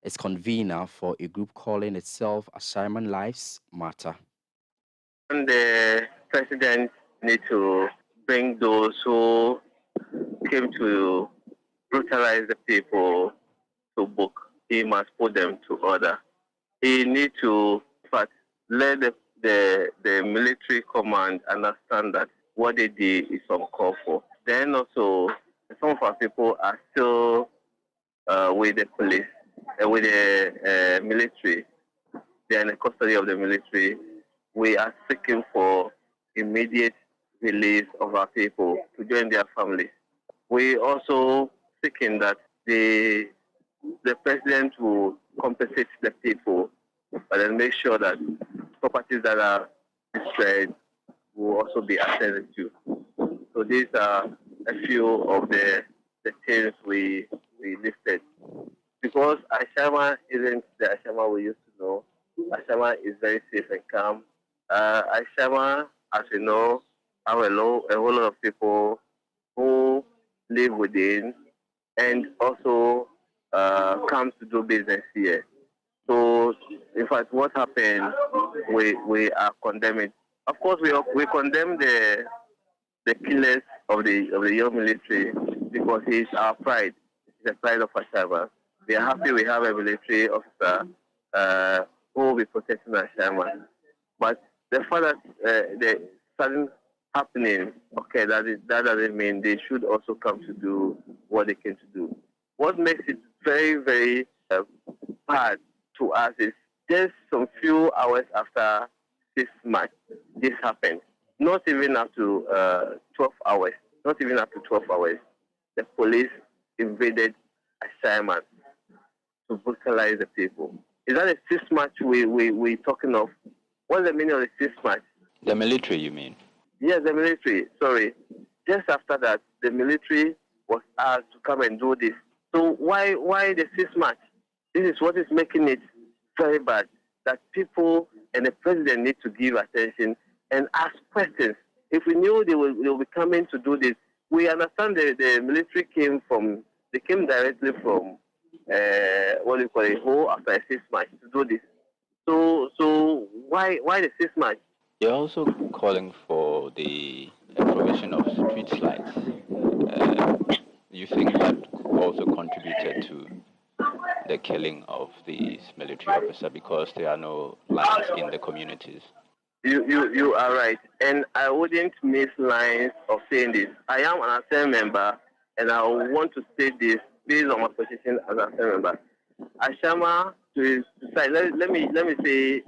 is convener for a group calling itself Ashaiman Lives Matter. And the president need to bring those who came to brutalize the people to book. He must put them to order. He need to, in fact, let the military command understand that what they did is uncalled for. Then also, some of our people are still with the police, with the military. They are in the custody of the military. We are seeking for immediate release of our people to join their families. We also seeking that the president will compensate the people, but then make sure that properties that are destroyed will also be attended to. So these are a few of the things we listed. Because Ashama isn't the Ashama we used to know. Ashama is very safe and calm. Ashama, as you know, have a whole lot of people who live within and also come to do business here. So, in fact, what happened, we are condemning. Of course, we condemn the killers of the young military because he's our pride. It's the pride of Ashama. We are happy we have a military officer who will be protecting Ashama. But the fact that the sudden happening, okay, that doesn't mean they should also come to do what they came to do. What makes it very, very bad to us is just some few hours after this match, this happened. Not even up to 12 hours. Not even up to 12 hours. The police invaded Ashaiman to brutalize the people. Is that a six match we talking of? What's the meaning of the six match? The military, you mean? Yes, the military. Sorry. Just after that, the military was asked to come and do this. So why the six match? This is what is making it very bad. That people and the president need to give attention and ask questions. If we knew they will be coming to do this, we understand the military came directly from what do you call it, whole after a six match to do this. So why the six match? You're also calling for the provision of street lights. You think that also contributed to the killing of the military officer because there are no lights in the communities? You are right, and I wouldn't miss lines of saying this. I am an ASEM member, and I want to say this based on my position as an ASEM member. Ashama, let me say,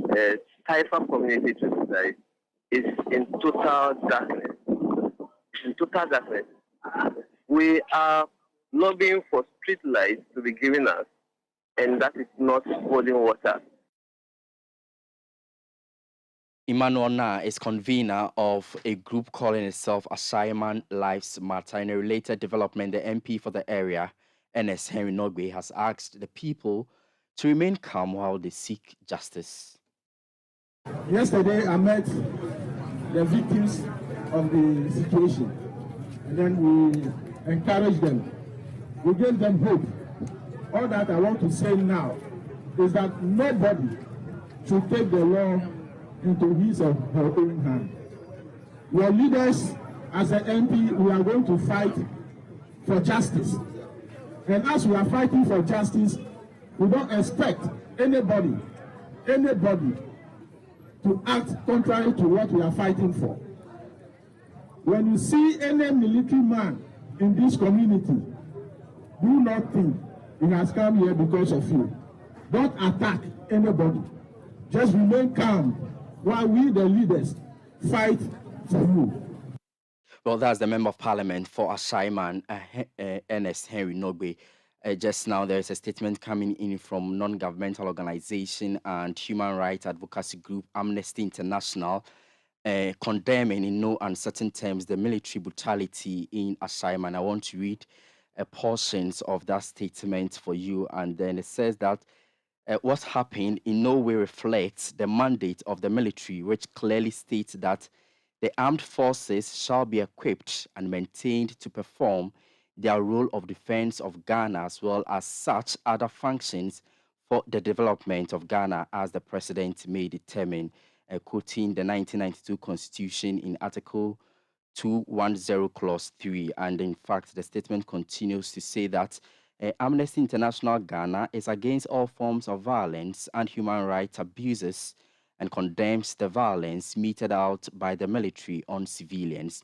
Taifa community to decide is in total darkness. In total darkness. We are lobbying for street lights to be given us, and that is not holding water. Emmanuel Na is convener of a group calling itself Ashaiman Lives Matter. In a related development, the MP for the area, Ernest Henry Nogbe, has asked the people to remain calm while they seek justice. Yesterday, I met the victims of the situation, and then we encouraged them. We gave them hope. All that I want to say now is that nobody should take the law into his or her own hand. Your leaders, as an MP, we are going to fight for justice. And as we are fighting for justice, we don't expect anybody to act contrary to what we are fighting for. When you see any military man in this community, do not think he has come here because of you. Don't attack anybody. Just remain calm while we, the leaders, fight for you. Well, that's the Member of Parliament for Ashaiman, Ernest Henry Nogbe. Just now, there is a statement coming in from non-governmental organization and human rights advocacy group Amnesty International, condemning in no uncertain terms the military brutality in Ashaiman. I want to read portions of that statement for you, and then it says that what happened in no way reflects the mandate of the military, which clearly states that the armed forces shall be equipped and maintained to perform their role of defense of Ghana, as well as such other functions for the development of Ghana as the president may determine. quoting the 1992 Constitution in Article 210, Clause 3. And in fact, the statement continues to say that Amnesty International Ghana is against all forms of violence and human rights abuses and condemns the violence meted out by the military on civilians.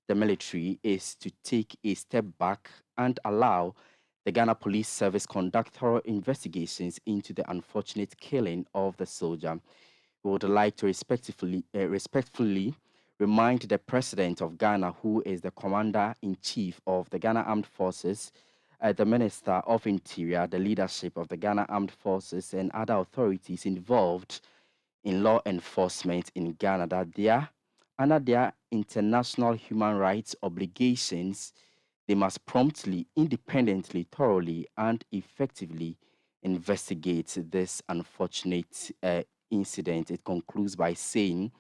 The military is to take a step back and allow the Ghana Police Service conduct thorough investigations into the unfortunate killing of the soldier. We would like to respectfully remind the President of Ghana, who is the Commander-in-Chief of the Ghana Armed Forces, the Minister of Interior, the leadership of the Ghana Armed Forces, and other authorities involved in law enforcement in Ghana that they are, under their international human rights obligations, they must promptly, independently, thoroughly, and effectively investigate this unfortunate incident. It concludes by saying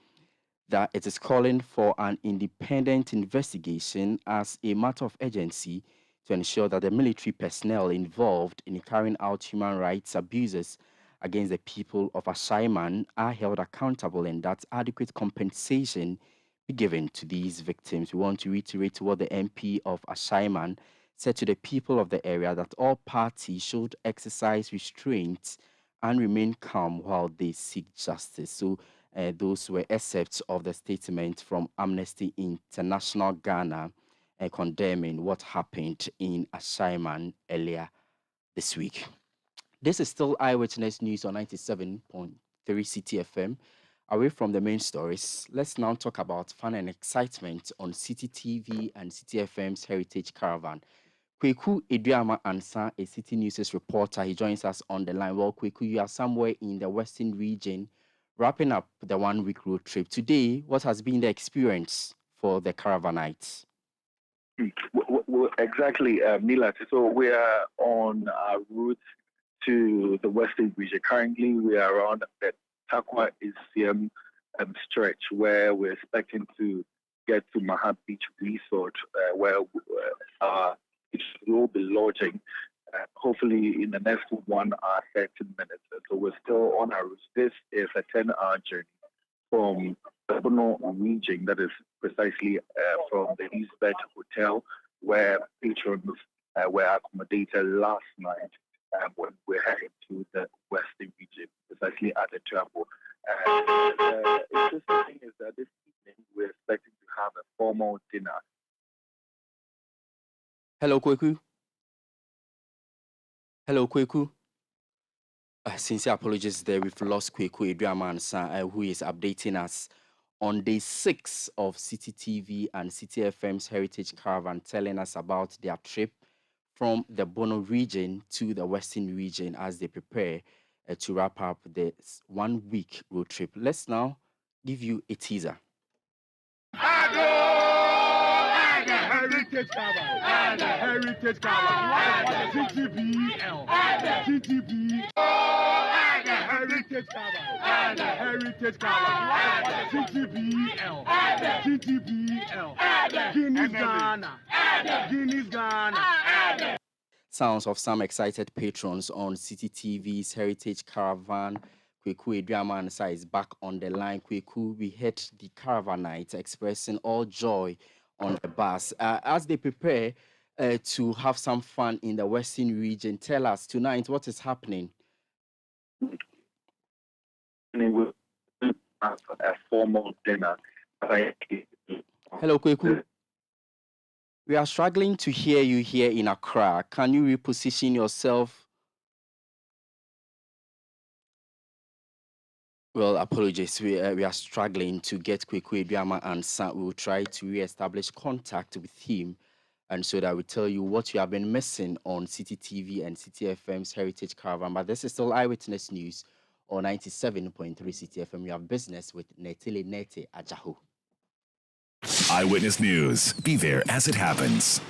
that it is calling for an independent investigation as a matter of urgency to ensure that the military personnel involved in carrying out human rights abuses against the people of Ashaiman are held accountable and that adequate compensation be given to these victims. We want to reiterate what the MP of Ashaiman said to the people of the area, that all parties should exercise restraint and remain calm while they seek justice. So those were excerpts of the statement from Amnesty International Ghana condemning what happened in Ashaiman earlier this week. This is still Eyewitness News on 97.3 Citi FM. Away from the main stories, let's now talk about fun and excitement on Citi TV and Citi FM's Heritage Caravan. Kweku Eduama Ansa, a Citi News reporter, he joins us on the line. Well, Kweku, you are somewhere in the Western region, wrapping up the one-week road trip. Today, what has been the experience for the caravanites? Well, exactly, Milat. So we are on our route to the Western region. Currently, we are around the Takwa Isiam stretch, where we're expecting to get to Maha Beach Resort, where it will be lodging, hopefully in the next 1 hour, 30 minutes. So we're still on our route. This is a 10-hour journey from the Bono region, that is precisely from the Elizabeth Hotel, where patrons were accommodated last night when we're heading to the Western region, precisely at the travel. The interesting thing is that this evening we're expecting to have a formal dinner. Hello, Kweku. Hello, Kweku. Sincere apologies there. We've lost Kweku Eduama, who is updating us on day 6 of Citi TV and Citi FM's Heritage Caravan, telling us about their trip from the Bono region to the Western region as they prepare to wrap up this 1-week road trip. Let's now give you a teaser. Heritage Caravan, Heritage Caravan, TTBL, TTB, Heritage Caravan, Heritage Caravan, TTBL, TTBL, Guinea's Ghana, Guinea's Ghana. Sounds of some excited patrons on Citi TV's Heritage Caravan. Kweku Eduama is back on the line. Kweku, we heard the caravanites expressing all joy on the bus. As they prepare to have some fun in the Western region, tell us tonight what is happening. A formal dinner. Hello, Kweku. We are struggling to hear you here in Accra. Can you reposition yourself? Well, apologies. We are struggling to get Kweku Eduama answer. We will try to re-establish contact with him, and so that we tell you what you have been missing on Citi TV and Citi FM's Heritage Caravan. But this is still Eyewitness News on 97.3 Citi FM. We have business with Netele Nete Ajahu. Eyewitness News. Be there as it happens.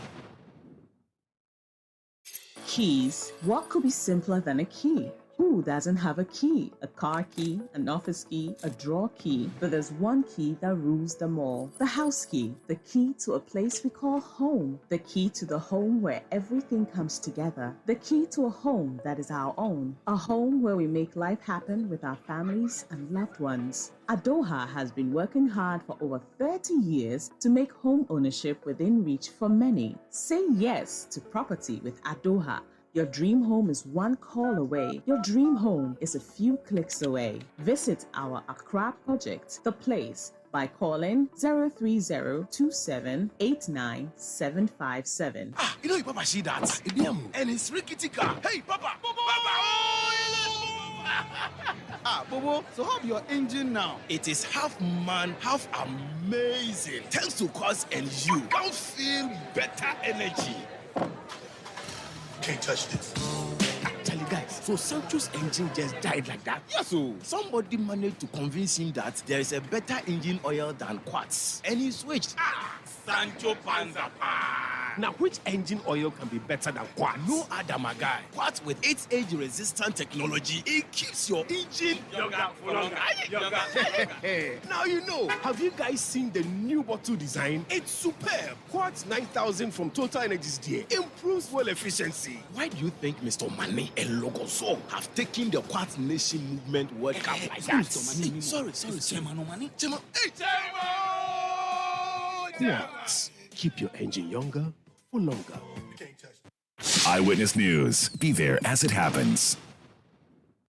Keys. What could be simpler than a key? Who doesn't have a key? A car key, an office key, a drawer key. But there's one key that rules them all. The house key. The key to a place we call home. The key to the home where everything comes together. The key to a home that is our own. A home where we make life happen with our families and loved ones. Adoha has been working hard for over 30 years to make home ownership within reach for many. Say yes to property with Adoha. Your dream home is one call away. Your dream home is a few clicks away. Visit our Accra project, The Place, by calling 030-2789-757. You know, Papa, see that? And it's rickety car. Hey, Papa! Bobo, so how's your engine now? It is half man, half amazing. Thanks to Quartz and you, can feel better energy. Can't touch this. Actually, guys, so Sancho's engine just died like that. Yes, so somebody managed to convince him that there is a better engine oil than Quartz, and he switched. Sancho Panza. Now, which engine oil can be better than Quartz? No other, my guy. Quartz with its age-resistant technology, it keeps your engine younger for longer. Now you know. Have you guys seen the new bottle design? It's superb. Quartz 9000 from Total Energies there improves fuel efficiency. Why do you think Mr. Mane and Logoso have taken the Quartz Nation movement World Cup like that? Sorry. Chairman. Quartz. Keep your engine younger for longer. Eyewitness News. Be there as it happens.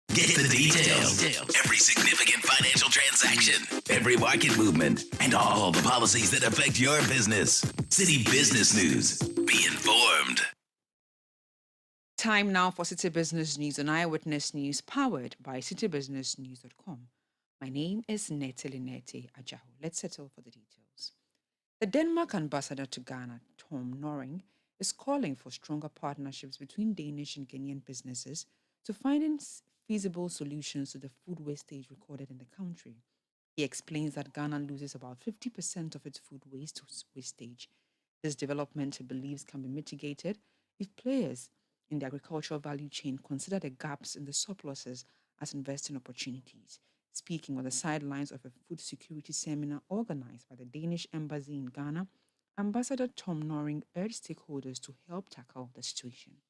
Get the details. Every significant financial transaction, every market movement, and all the policies that affect your business. Citi Business News. Be informed. Time now for Citi Business News on Eyewitness News, powered by citibusinessnews.com. My name is Nete Ajaho. Let's settle for the details. The Denmark ambassador to Ghana, Tom Noring, is calling for stronger partnerships between Danish and Ghanaian businesses to find feasible solutions to the food wastage recorded in the country. He explains that Ghana loses about 50% of its food wastage. This development, he believes, can be mitigated if players in the agricultural value chain consider the gaps in the surpluses as investing opportunities. Speaking on the sidelines of a food security seminar organized by the Danish Embassy in Ghana, Ambassador Tom Noring urged stakeholders to help tackle the situation.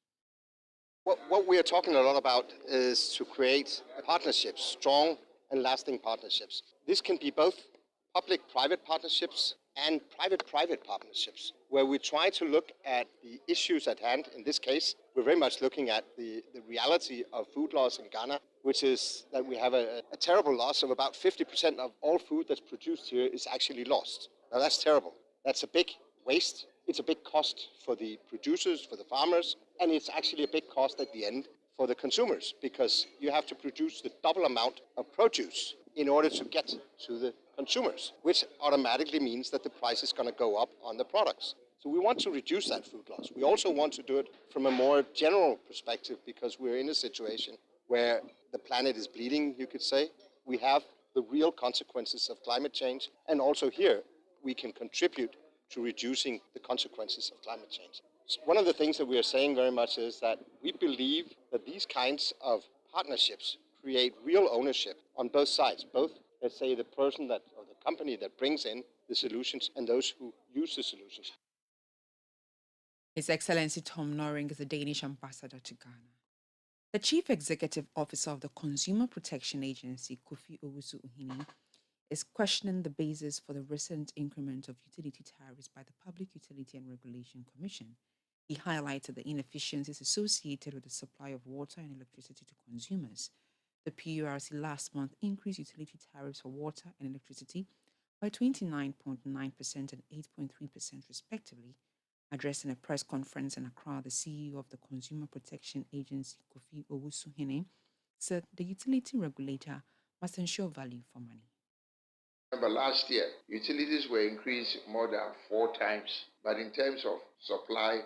What we are talking a lot about is to create partnerships, strong and lasting partnerships. This can be both public-private partnerships and private-private partnerships, where we try to look at the issues at hand. In this case, we're very much looking at the reality of food loss in Ghana, which is that we have a terrible loss of about 50% of all food that's produced here is actually lost. Now that's terrible. That's a big waste. It's a big cost for the producers, for the farmers, and it's actually a big cost at the end for the consumers, because you have to produce the double amount of produce in order to get to the consumers, which automatically means that the price is going to go up on the products. So we want to reduce that food loss. We also want to do it from a more general perspective, because we're in a situation where the planet is bleeding, you could say. We have the real consequences of climate change, and also here we can contribute to reducing the consequences of climate change. So one of the things that we are saying very much is that we believe that these kinds of partnerships create real ownership on both sides, both, let's say, the person that, or the company that brings in the solutions and those who use the solutions. His Excellency Tom Noring is the Danish ambassador to Ghana. The Chief Executive Officer of the Consumer Protection Agency, Kofi Owusu-Uhini, is questioning the basis for the recent increment of utility tariffs by the Public Utility and Regulation Commission. He highlighted the inefficiencies associated with the supply of water and electricity to consumers. The PURC last month increased utility tariffs for water and electricity by 29.9% and 8.3% respectively. Addressing a press conference in Accra, the CEO of the Consumer Protection Agency, Kofi Owusu-Uhini, said the utility regulator must ensure value for money. Remember last year, utilities were increased more than 4 times, but in terms of supply,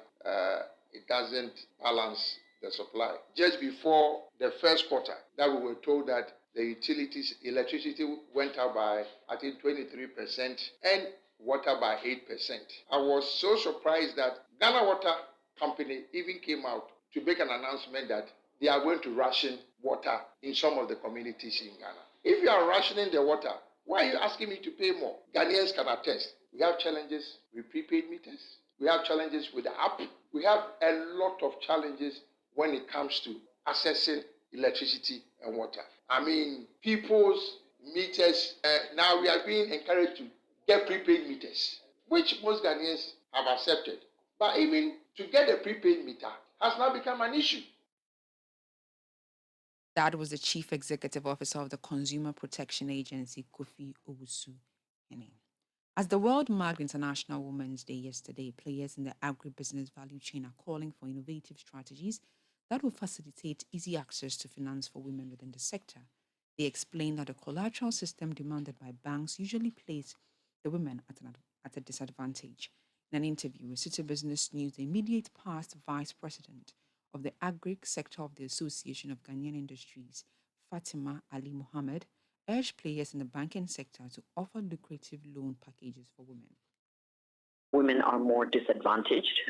it doesn't balance the supply. Just before the first quarter, that we were told that the utilities, electricity went up by, I think, 23% and water by 8%. I was so surprised that Ghana Water Company even came out to make an announcement that they are going to ration water in some of the communities in Ghana. If you are rationing the water, why are you asking me to pay more? Ghanaians can attest. We have challenges with prepaid meters. We have challenges with the app. We have a lot of challenges when it comes to accessing electricity and water. I mean, people's meters, now we are being encouraged to get prepaid meters, which most Ghanaians have accepted. But even to get a prepaid meter has now become an issue. That was the Chief Executive Officer of the Consumer Protection Agency, Kofi Owusu Hene. As the world marked International Women's Day yesterday, players in the agribusiness value chain are calling for innovative strategies that will facilitate easy access to finance for women within the sector. They explained that the collateral system demanded by banks usually placed the women at a disadvantage. In an interview with Citi Business News, the immediate past vice president of the agri sector of the Association of Ghanaian Industries, Fatima Ali Mohammed, urged players in the banking sector to offer lucrative loan packages for women. Women are more disadvantaged.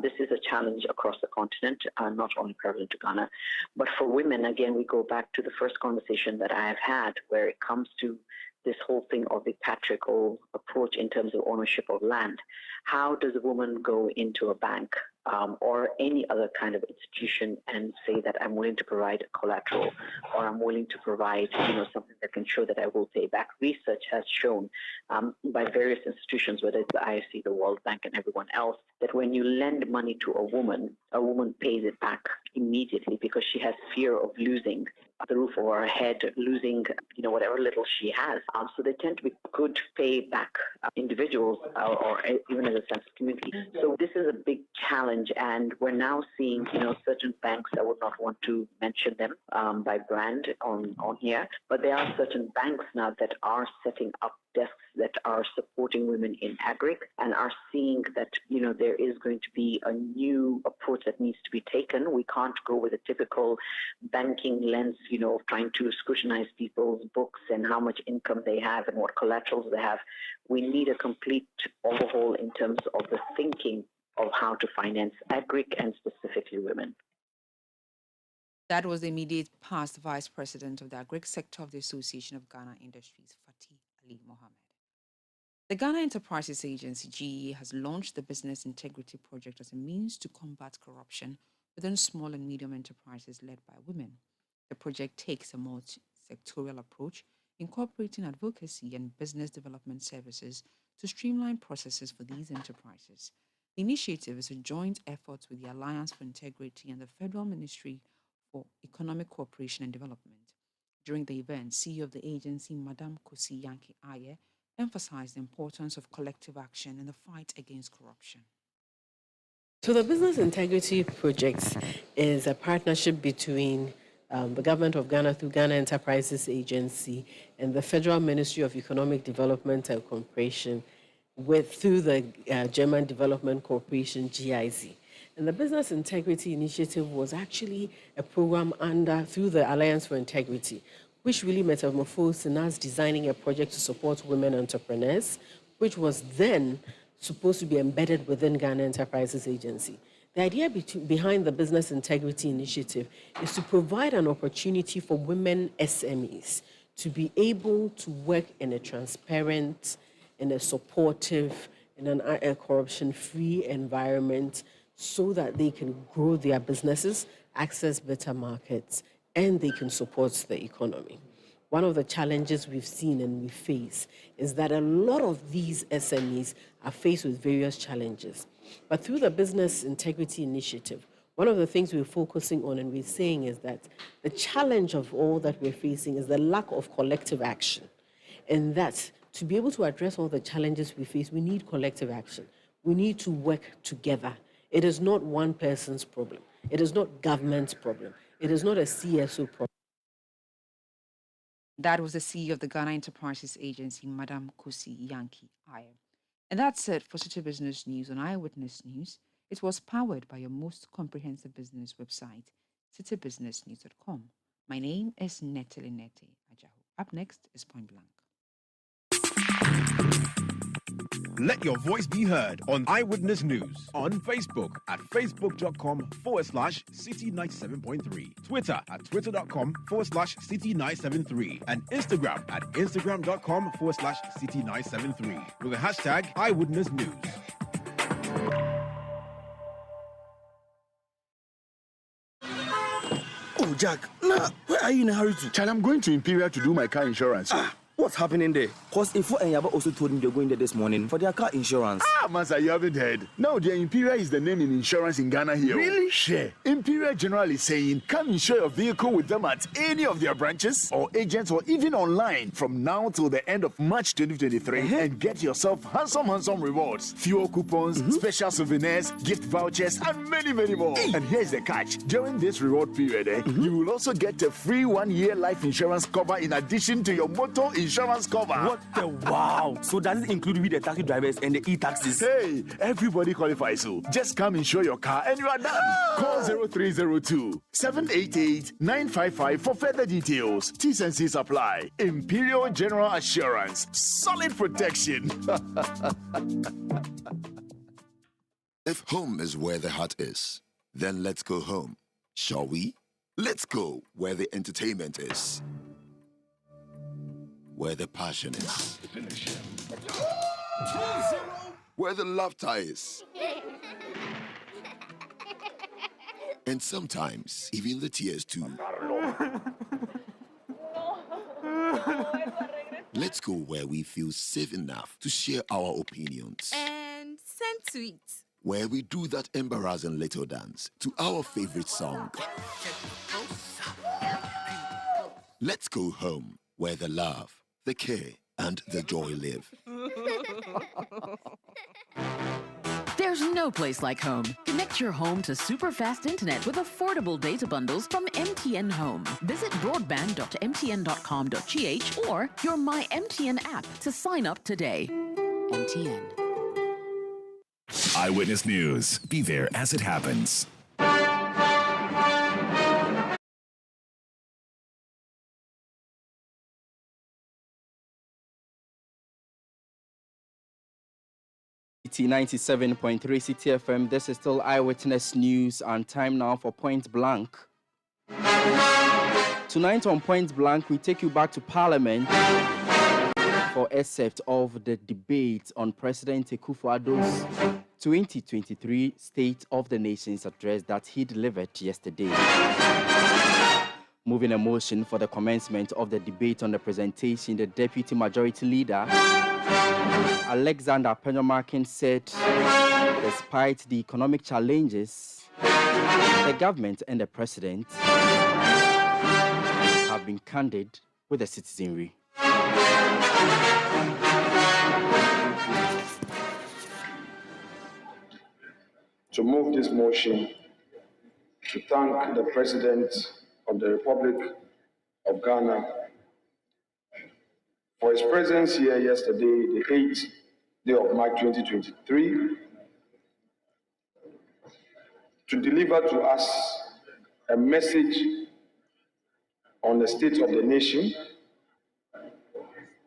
This is a challenge across the continent, not only prevalent to Ghana. But for women, again, we go back to the first conversation that I have had, where it comes to this whole thing of the patriarchal approach in terms of ownership of land. How does a woman go into a bank or any other kind of institution and say that I'm willing to provide collateral or I'm willing to provide something that can show that I will pay back? Research has shown by various institutions, whether it's the IFC, the World Bank, and everyone else, that when you lend money to a woman pays it back immediately because she has fear of losing the roof over her head, losing whatever little she has. So they tend to be good payback individuals or even as a sense of community. So this is a big challenge, and we're now seeing certain banks, I would not want to mention them by brand on here, but there are certain banks now that are setting up desks that are supporting women in agri and are seeing that there is going to be a new approach that needs to be taken. We can't go with a typical banking lens, of trying to scrutinize people's books and how much income they have and what collaterals they have. We need a complete overhaul in terms of the thinking of how to finance agri and specifically women. That was the immediate past vice president of the agri sector of the Association of Ghana Industries, Fatih Ali Mohammed. The Ghana Enterprises Agency, GE, has launched the Business Integrity Project as a means to combat corruption within small and medium enterprises led by women. The project takes a multi-sectorial approach, incorporating advocacy and business development services to streamline processes for these enterprises. The initiative is a joint effort with the Alliance for Integrity and the Federal Ministry for Economic Cooperation and Development. During the event, CEO of the agency, Madam Kosi Yankee Aye, emphasized the importance of collective action in the fight against corruption. So the Business Integrity Project is a partnership between the Government of Ghana through Ghana Enterprises Agency and the Federal Ministry of Economic Development and Cooperation through the German Development Corporation, GIZ. And the Business Integrity Initiative was actually a program through the Alliance for Integrity, which really metamorphosed in us designing a project to support women entrepreneurs, which was then supposed to be embedded within Ghana Enterprises Agency. The idea behind the Business Integrity Initiative is to provide an opportunity for women SMEs to be able to work in a transparent, in a supportive, in a corruption-free environment so that they can grow their businesses, access better markets, and they can support the economy. One of the challenges we've seen and we face is that a lot of these SMEs are faced with various challenges. But through the Business Integrity Initiative, one of the things we're focusing on and we're saying is that the challenge of all that we're facing is the lack of collective action. And that to be able to address all the challenges we face, we need collective action. We need to work together. It is not one person's problem. It is not government's problem. It is not a CSO problem. That was the CEO of the Ghana Enterprises Agency, Madam Kosi Yankee Aye. And that's it for Citi Business News on Eyewitness News. It was powered by your most comprehensive business website, citibusinessnews.com. My name is Neteli Nete Ajahu. Up next is Point Blank. Let your voice be heard on Eyewitness News on Facebook at facebook.com/Citi97.3, Twitter at twitter.com/Citi973, and Instagram at instagram.com/Citi973 with the hashtag Eyewitness News. Oh, Jack, where are you in a hurry to? Child, I'm going to Imperial to do my car insurance. What's happening there? Because Ifo and Yaba also told me they're going there this morning for their car insurance. Masa, you haven't heard. Now, the Imperial is the name in insurance in Ghana here. Really? Share. Imperial General is saying, come insure your vehicle with them at any of their branches or agents or even online from now till the end of March 2023 and get yourself handsome rewards. Fuel coupons, special souvenirs, gift vouchers, and many, many more. And here's the catch. During this reward period, you will also get a free 1-year life insurance cover in addition to your motor insurance cover. What the wow! So does it include with the taxi drivers and the e-taxis? Hey, everybody qualifies. So just come insure your car and you are done. Call 0302-788-955 for further details. T's and C's apply. Imperial General Assurance. Solid protection. If home is where the heart is, then let's go home. Shall we? Let's go where the entertainment is. Where the passion is. Where the laughter is. And sometimes, even the tears too. Let's go where we feel safe enough to share our opinions. And send tweets. Where we do that embarrassing little dance to our favorite song. Let's go home where the love, the care, and the joy live. There's no place like home. Connect your home to super fast internet with affordable data bundles from MTN Home. Visit broadband.mtn.com.gh or your My MTN app to sign up today. MTN. Eyewitness News. Be there as it happens. Citi 97.3 Citi FM. This is still Eyewitness News, and time now for Point Blank. Tonight on Point Blank, we take you back to Parliament for excerpt of the debate on President Akufo-Addo's 2023 State of the Nation's address that he delivered yesterday. Moving a motion for the commencement of the debate on the presentation, the Deputy Majority Leader, Alexander Penyomarkin, said despite the economic challenges, the government and the president have been candid with the citizenry. To move this motion to thank the President of the Republic of Ghana for his presence here yesterday, the 8th day of March 2023, to deliver to us a message on the state of the nation.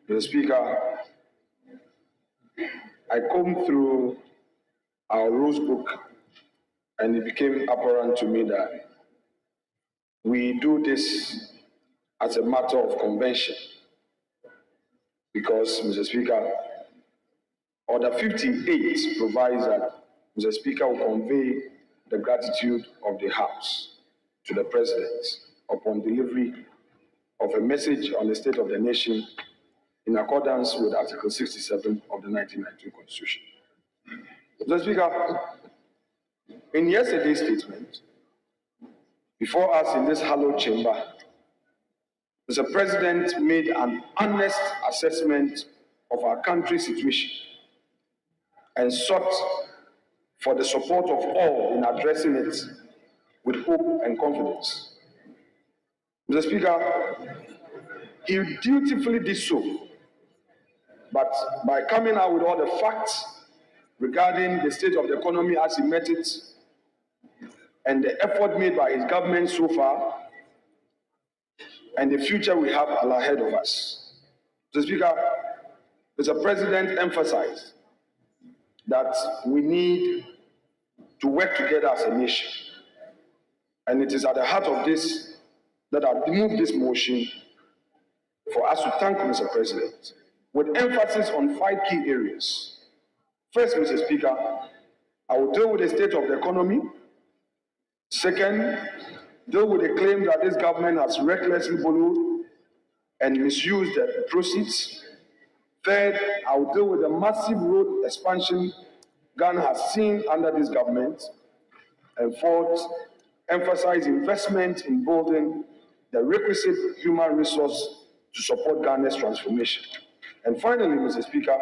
Mr. Speaker, I combed through our rules book and it became apparent to me that we do this as a matter of convention because, Mr. Speaker, Order 58 provides that Mr. Speaker will convey the gratitude of the House to the President upon delivery of a message on the state of the nation in accordance with Article 67 of the 1992 Constitution. Mr. Speaker, in yesterday's statement, before us in this hallowed chamber, Mr. President made an honest assessment of our country's situation and sought for the support of all in addressing it with hope and confidence. Mr. Speaker, he dutifully did so, but by coming out with all the facts regarding the state of the economy as he met it and the effort made by his government so far and the future we have ahead of us. Mr. Speaker, Mr. President emphasized that we need to work together as a nation. And it is at the heart of this that I moved this motion for us to thank Mr. President, with emphasis on 5 key areas. First, Mr. Speaker, I will deal with the state of the economy. Second, deal with the claim that this government has recklessly borrowed and misused the proceeds. Third, I will deal with the massive road expansion Ghana has seen under this government. And fourth, emphasize investment in building the requisite human resource to support Ghana's transformation. And finally, Mr. Speaker,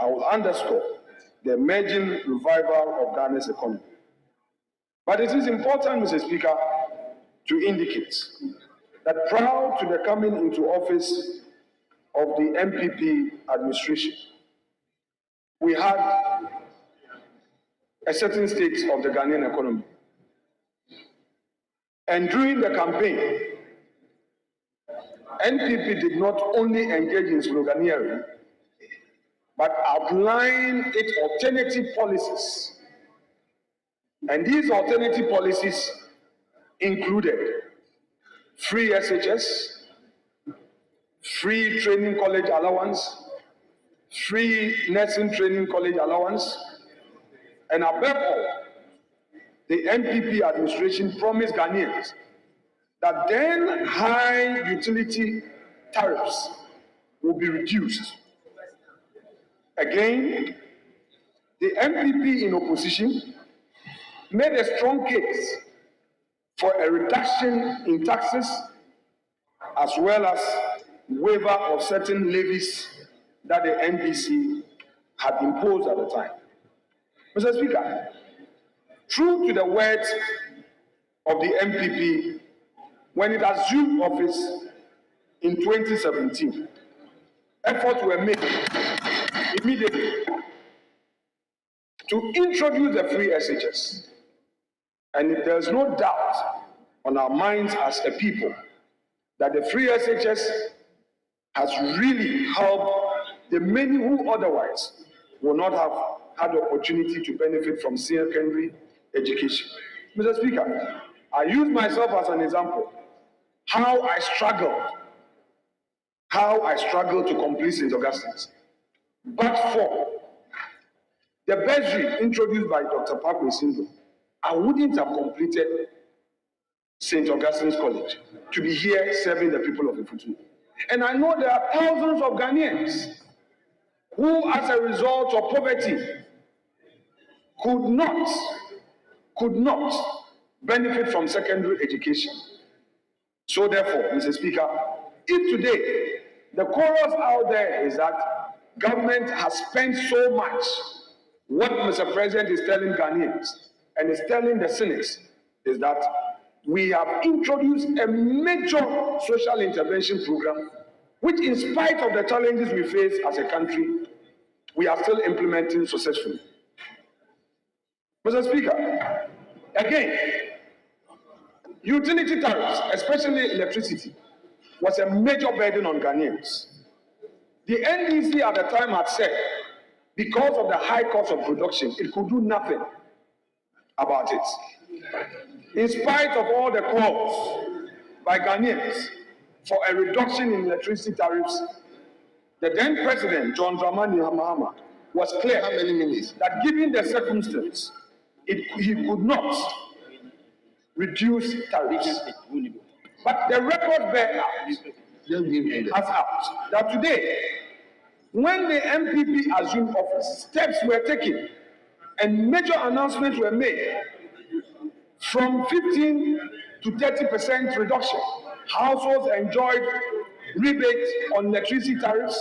I will underscore the emerging revival of Ghana's economy. But it is important, Mr. Speaker, to indicate that prior to the coming into office of the MPP administration, we had a certain state of the Ghanaian economy. And during the campaign, NPP did not only engage in sloganeering, but outline its alternative policies. And these alternative policies included free SHS, free training college allowance, free nursing training college allowance, and above all, the NPP administration promised Ghanaians that then high utility tariffs will be reduced. Again, the NPP in opposition made a strong case for a reduction in taxes as well as waiver of certain levies that the NDC had imposed at the time. Mr. Speaker, true to the words of the NPP when it assumed office in 2017, efforts were made immediately to introduce the free SHS. And there's no doubt on our minds as a people that the free SHS has really helped the many who otherwise will not have had the opportunity to benefit from secondary education. Mr. Speaker, I use myself as an example, how I struggled to complete St. Augustine's. But for the bursary introduced by Dr. Parkway Sindo, I wouldn't have completed St. Augustine's College to be here serving the people of Ifutu. And I know there are thousands of Ghanaians who, as a result of poverty, could not benefit from secondary education. So therefore, Mr. Speaker, if today the chorus out there is that government has spent so much, what Mr. President is telling Ghanaians and is telling the cynics is that we have introduced a major social intervention program, which in spite of the challenges we face as a country, we are still implementing successfully. Mr. Speaker, again, utility tariffs, especially electricity, was a major burden on Ghanaians. The NDC at the time had said, because of the high cost of production, it could do nothing about it. In spite of all the calls by Ghanaians for a reduction in electricity tariffs, the then President, John Dramani Mahama, was clear that given the circumstance, he could not reduce tariffs. But the record bear out that today, when the MPP assumed office, steps were taken and major announcements were made from 15 to 30% reduction. Households enjoyed rebates on electricity tariffs.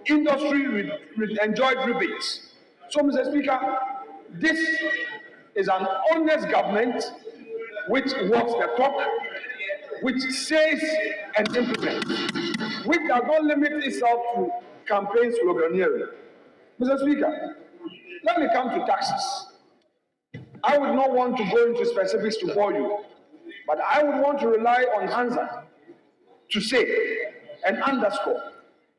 Industry enjoyed rebates. So, Mr. Speaker, this is an honest government which walks the talk, which says and implements, which does not limit itself to campaign sloganeering. Mr. Speaker, let me come to taxes. I would not want to go into specifics to bore you, but I would want to rely on Hansa to say and underscore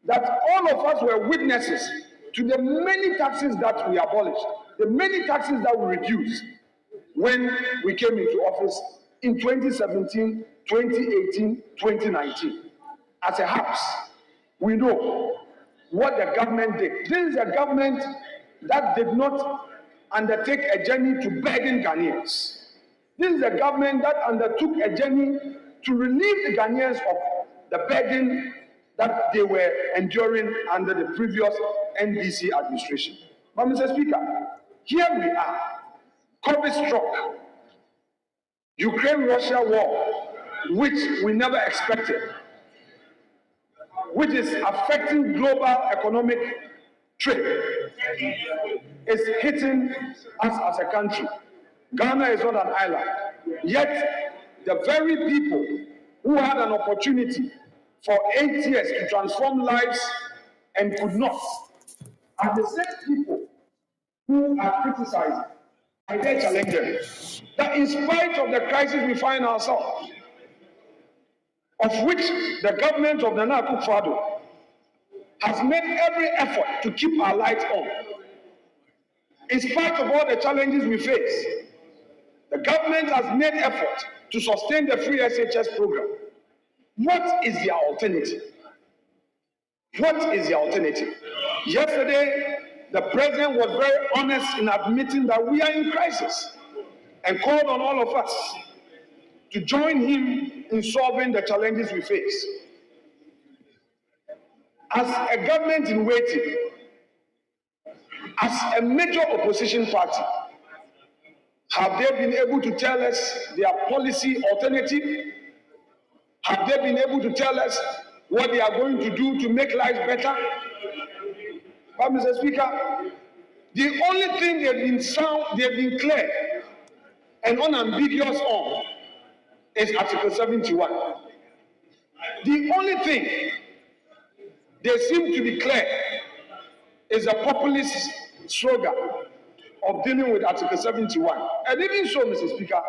that all of us were witnesses to the many taxes that we abolished, the many taxes that we reduced when we came into office in 2017, 2018, 2019. As a house, we know what the government did. This is a government that did not undertake a journey to burden Ghanaians. This is a government that undertook a journey to relieve the Ghanaians of the burden that they were enduring under the previous NDC administration. But Mr. Speaker, here we are, COVID struck, Ukraine-Russia war, which we never expected, which is affecting global economic trade, is hitting us as a country. Ghana is not an island. Yet, the very people who had an opportunity for 8 years to transform lives and could not, are the same people who are criticizing. I dare challenge them that in spite of the crisis we find ourselves, of which the government of Nana Akufo-Addo has made every effort to keep our lights on, in spite of all the challenges we face, the government has made effort to sustain the free SHS program. What is the alternative? What is the alternative? Yesterday, the president was very honest in admitting that we are in crisis and called on all of us to join him in solving the challenges we face. As a government in waiting, as a major opposition party, have they been able to tell us their policy alternative? Have they been able to tell us what they are going to do to make life better? But Mr. Speaker, the only thing they've been clear and unambiguous on is Article 71. The only thing they seem to be clear is a populist slogan of dealing with Article 71. And even so, Mr. Speaker,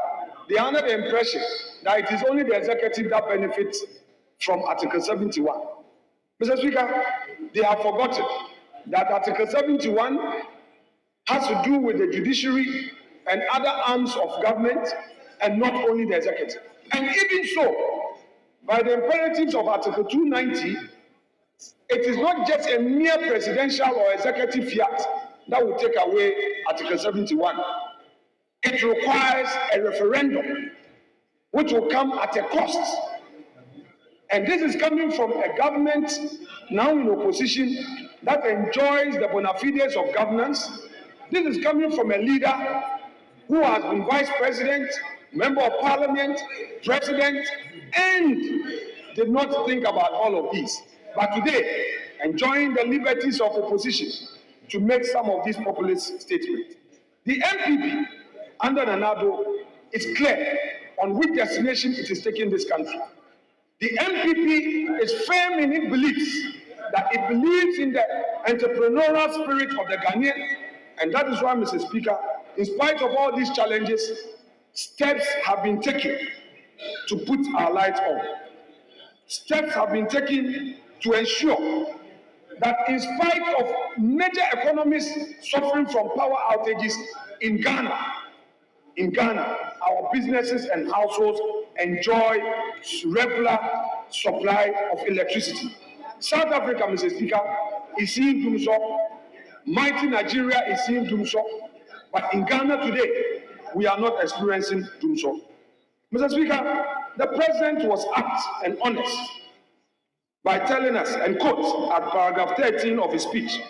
they are under the impression that it is only the executive that benefits from Article 71. Mr. Speaker, they have forgotten that Article 71 has to do with the judiciary and other arms of government and not only the executive. And even so, by the imperatives of Article 290, it is not just a mere presidential or executive fiat that will take away Article 71. It requires a referendum, which will come at a cost. And this is coming from a government now in opposition that enjoys the bona fides of governance. This is coming from a leader who has been vice president, member of parliament, president, and did not think about all of these. But today, enjoying the liberties of opposition to make some of these populist statements. The MPP, under Nanado, is clear on which destination it is taking this country. The MPP is firm in its beliefs that it believes in the entrepreneurial spirit of the Ghanaian, and that is why, Mr. Speaker, in spite of all these challenges, steps have been taken to put our lights on. Steps have been taken to ensure that in spite of major economies suffering from power outages in Ghana, our businesses and households enjoy regular supply of electricity. South Africa, Mr. Speaker, is seeing doom so. Mighty Nigeria is seeing doom so. But in Ghana today, we are not experiencing doom so. Mr. Speaker, the president was apt and honest by telling us, and quote, at paragraph 13 of his speech,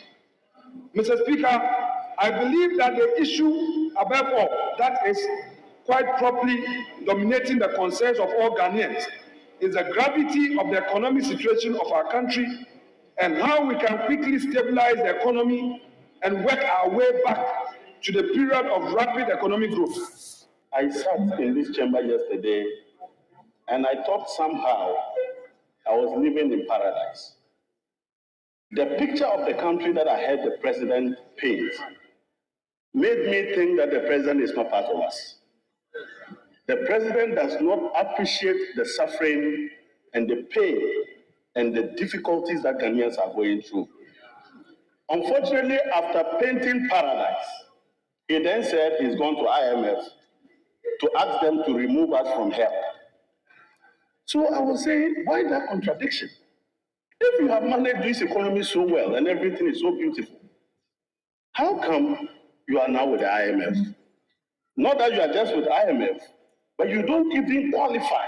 Mr. Speaker, I believe that the issue above all that is quite properly dominating the concerns of all Ghanaians is the gravity of the economic situation of our country and how we can quickly stabilize the economy and work our way back to the period of rapid economic growth. I sat in this chamber yesterday and I thought somehow I was living in paradise. The picture of the country that I heard the president paint made me think that the president is not part of us. The president does not appreciate the suffering and the pain and the difficulties that Ghanaians are going through. Unfortunately, after painting paradise, he then said he's gone to IMF to ask them to remove us from help. So I was saying, why that contradiction? If you have managed this economy so well and everything is so beautiful, how come you are now with the IMF? Not that you are just with IMF, but you don't even qualify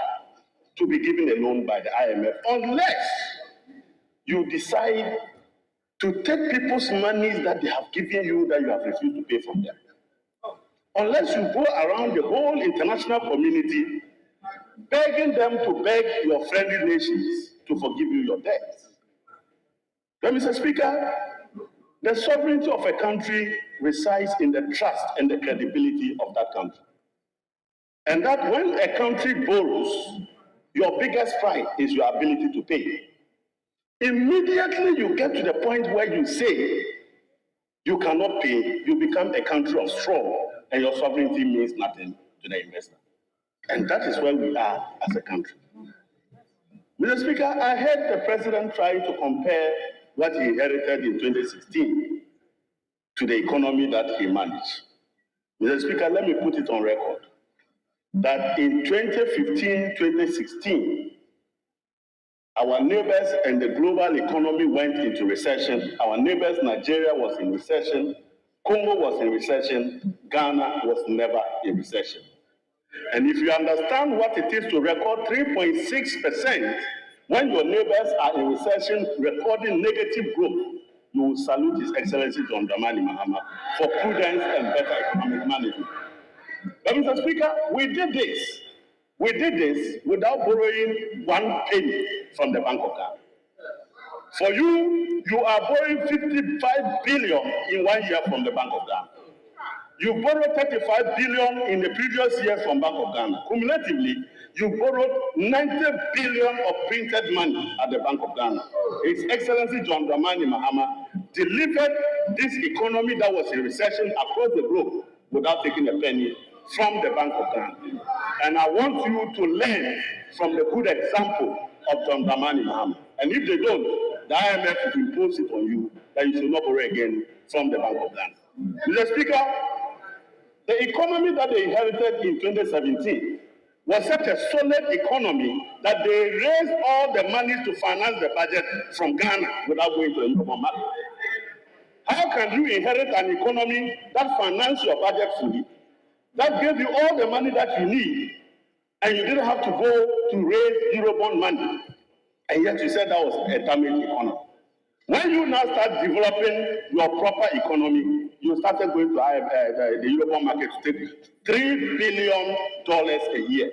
to be given a loan by the IMF unless you decide to take people's monies that they have given you that you have refused to pay from them. Unless you go around the whole international community begging them to beg your friendly nations to forgive you your debts. But Mr. Speaker, the sovereignty of a country resides in the trust and the credibility of that country. And that when a country borrows, your biggest pride is your ability to pay. Immediately you get to the point where you say you cannot pay, you become a country of straw, and your sovereignty means nothing to the investor. And that is where we are as a country. Mr. Speaker, I heard the president try to compare what he inherited in 2016 to the economy that he managed. Mr. Speaker, let me put it on record that in 2015, 2016, our neighbors and the global economy went into recession. Our neighbors, Nigeria was in recession, Congo was in recession, Ghana was never in recession. And if you understand what it is to record 3.6% when your neighbors are in recession recording negative growth, you will salute His Excellency John Dramani Mahama for prudence and better economic management. But Mr. Speaker, we did this. We did this without borrowing 1 penny from the Bank of Ghana. For you, you are borrowing 55 billion in 1 year from the Bank of Ghana. You borrowed 35 billion in the previous years from Bank of Ghana. Cumulatively, you borrowed 90 billion of printed money at the Bank of Ghana. His Excellency John Dramani Mahama delivered this economy that was in recession across the globe without taking a penny from the Bank of Ghana. And I want you to learn from the good example of John Dramani Mahama. And if they don't, the IMF will impose it on you that you should not borrow again from the Bank of Ghana. Mr. Speaker, the economy that they inherited in 2017 was such a solid economy that they raised all the money to finance the budget from Ghana without going to the Eurobond market. How can you inherit an economy that finances your budget fully, that gave you all the money that you need, and you didn't have to go to raise Eurobond money, and yet you said that was a damaged economy? When you now start developing your proper economy, you started going to the Eurobond market to take $3 billion a year.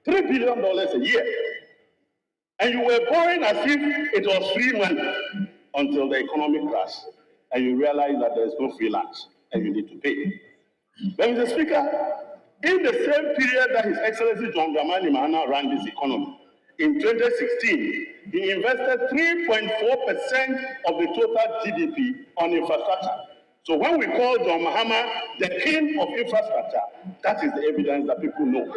$3 billion a year. And you were borrowing as if it was free money until the economy crashed. And you realize that there is no free lunch and you need to pay. But Mr. Speaker, in the same period that His Excellency John Dramani Mahama ran this economy, in 2016, he invested 3.4% of the total GDP on infrastructure. So when we call John Mahama the king of infrastructure, that is the evidence that people know.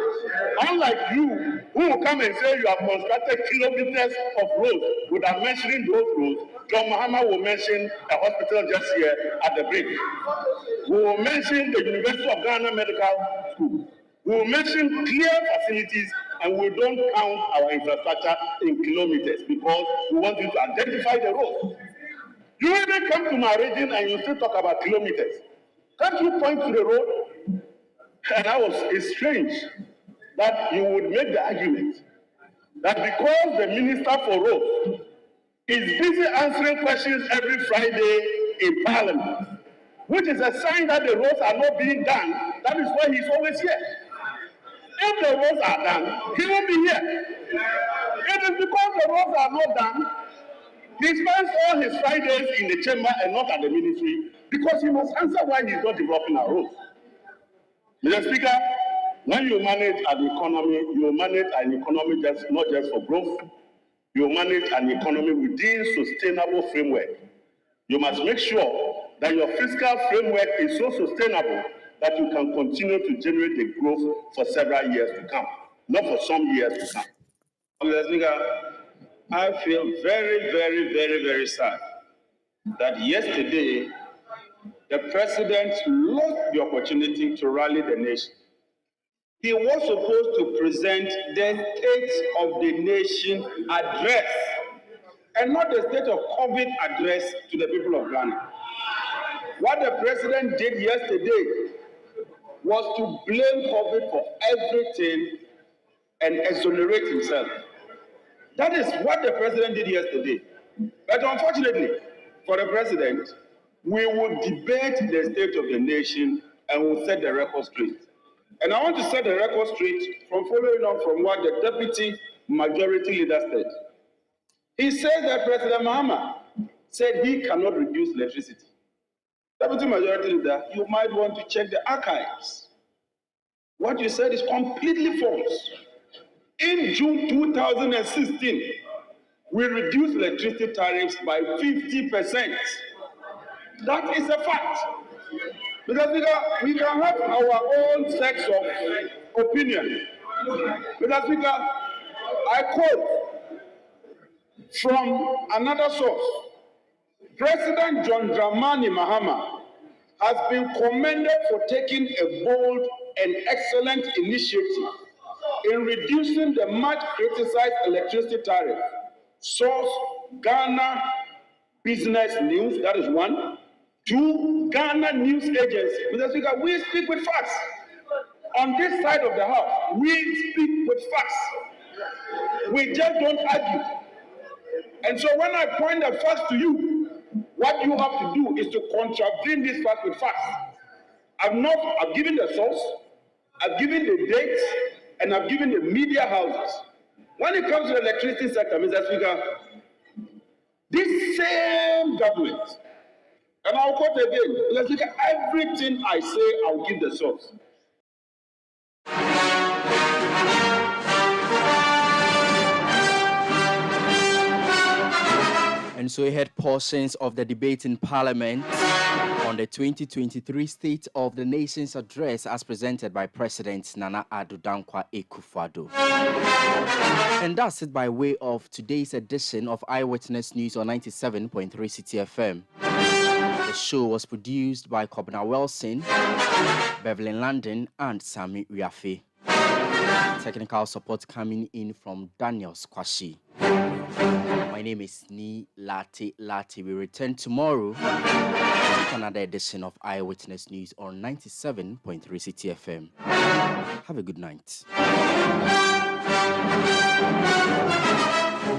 Unlike you, who will come and say you have constructed kilometers of roads without mentioning those roads, John Mahama will mention a hospital just here at the bridge. We will mention the University of Ghana Medical School. We will mention clear facilities, and we don't count our infrastructure in kilometers because we want you to identify the roads. You even come to my region and you still talk about kilometers. Can't you point to the road? And it's strange that you would make the argument that because the Minister for Roads is busy answering questions every Friday in Parliament, which is a sign that the roads are not being done, that is why he's always here. If the roads are done, he won't be here. It is because the roads are not done, he spends all his Fridays in the chamber and not at the ministry because he must answer why he's not developing our roads. Mr. Speaker, when you manage an economy, you manage an economy not just for growth, you manage an economy within sustainable framework. You must make sure that your fiscal framework is so sustainable that you can continue to generate the growth for several years to come, not for some years to come. Mr. Speaker, I feel very, very, very, very sad that yesterday the president lost the opportunity to rally the nation. He was supposed to present the State of the Nation address and not the State of COVID address to the people of Ghana. What the president did yesterday was to blame COVID for everything and exonerate himself. That is what the president did yesterday. But unfortunately, for the president, we will debate the State of the Nation and we'll set the record straight. And I want to set the record straight from following on from what the deputy majority leader said. He said that President Mahama said he cannot reduce electricity. Deputy majority leader, you might want to check the archives. What you said is completely false. In June 2016, we reduced electricity tariffs by 50%. That is a fact. Because we can have our own sets of opinion. Because I quote from another source, President John Dramani Mahama has been commended for taking a bold and excellent initiative in reducing the much criticized electricity tariff. Source, Ghana Business News, that is one. Two, Ghana News Agency. Mr. Speaker, we speak with facts. On this side of the house, we speak with facts. We just don't argue. And so when I point the facts to you, what you have to do is to contravene these facts with facts. I've given the source, I've given the dates, and I've given the media houses. When it comes to the electricity sector, Mr. Speaker, this same government, and I'll quote again, Mr. Speaker, everything I say, I'll give the source. And so we heard portions of the debate in Parliament on the 2023 State of the Nation's Address as presented by President Nana Addo Dankwa Akufo-Addo. And that's it by way of today's edition of Eyewitness News on 97.3 Citi FM. The show was produced by Kobna Wilson, Beverly London, and Sami Riafe. Technical support coming in from Daniel Squashi. My name is Ni Lati. We return tomorrow with another edition of Eyewitness News on 97.3 Citi FM. Have a good night.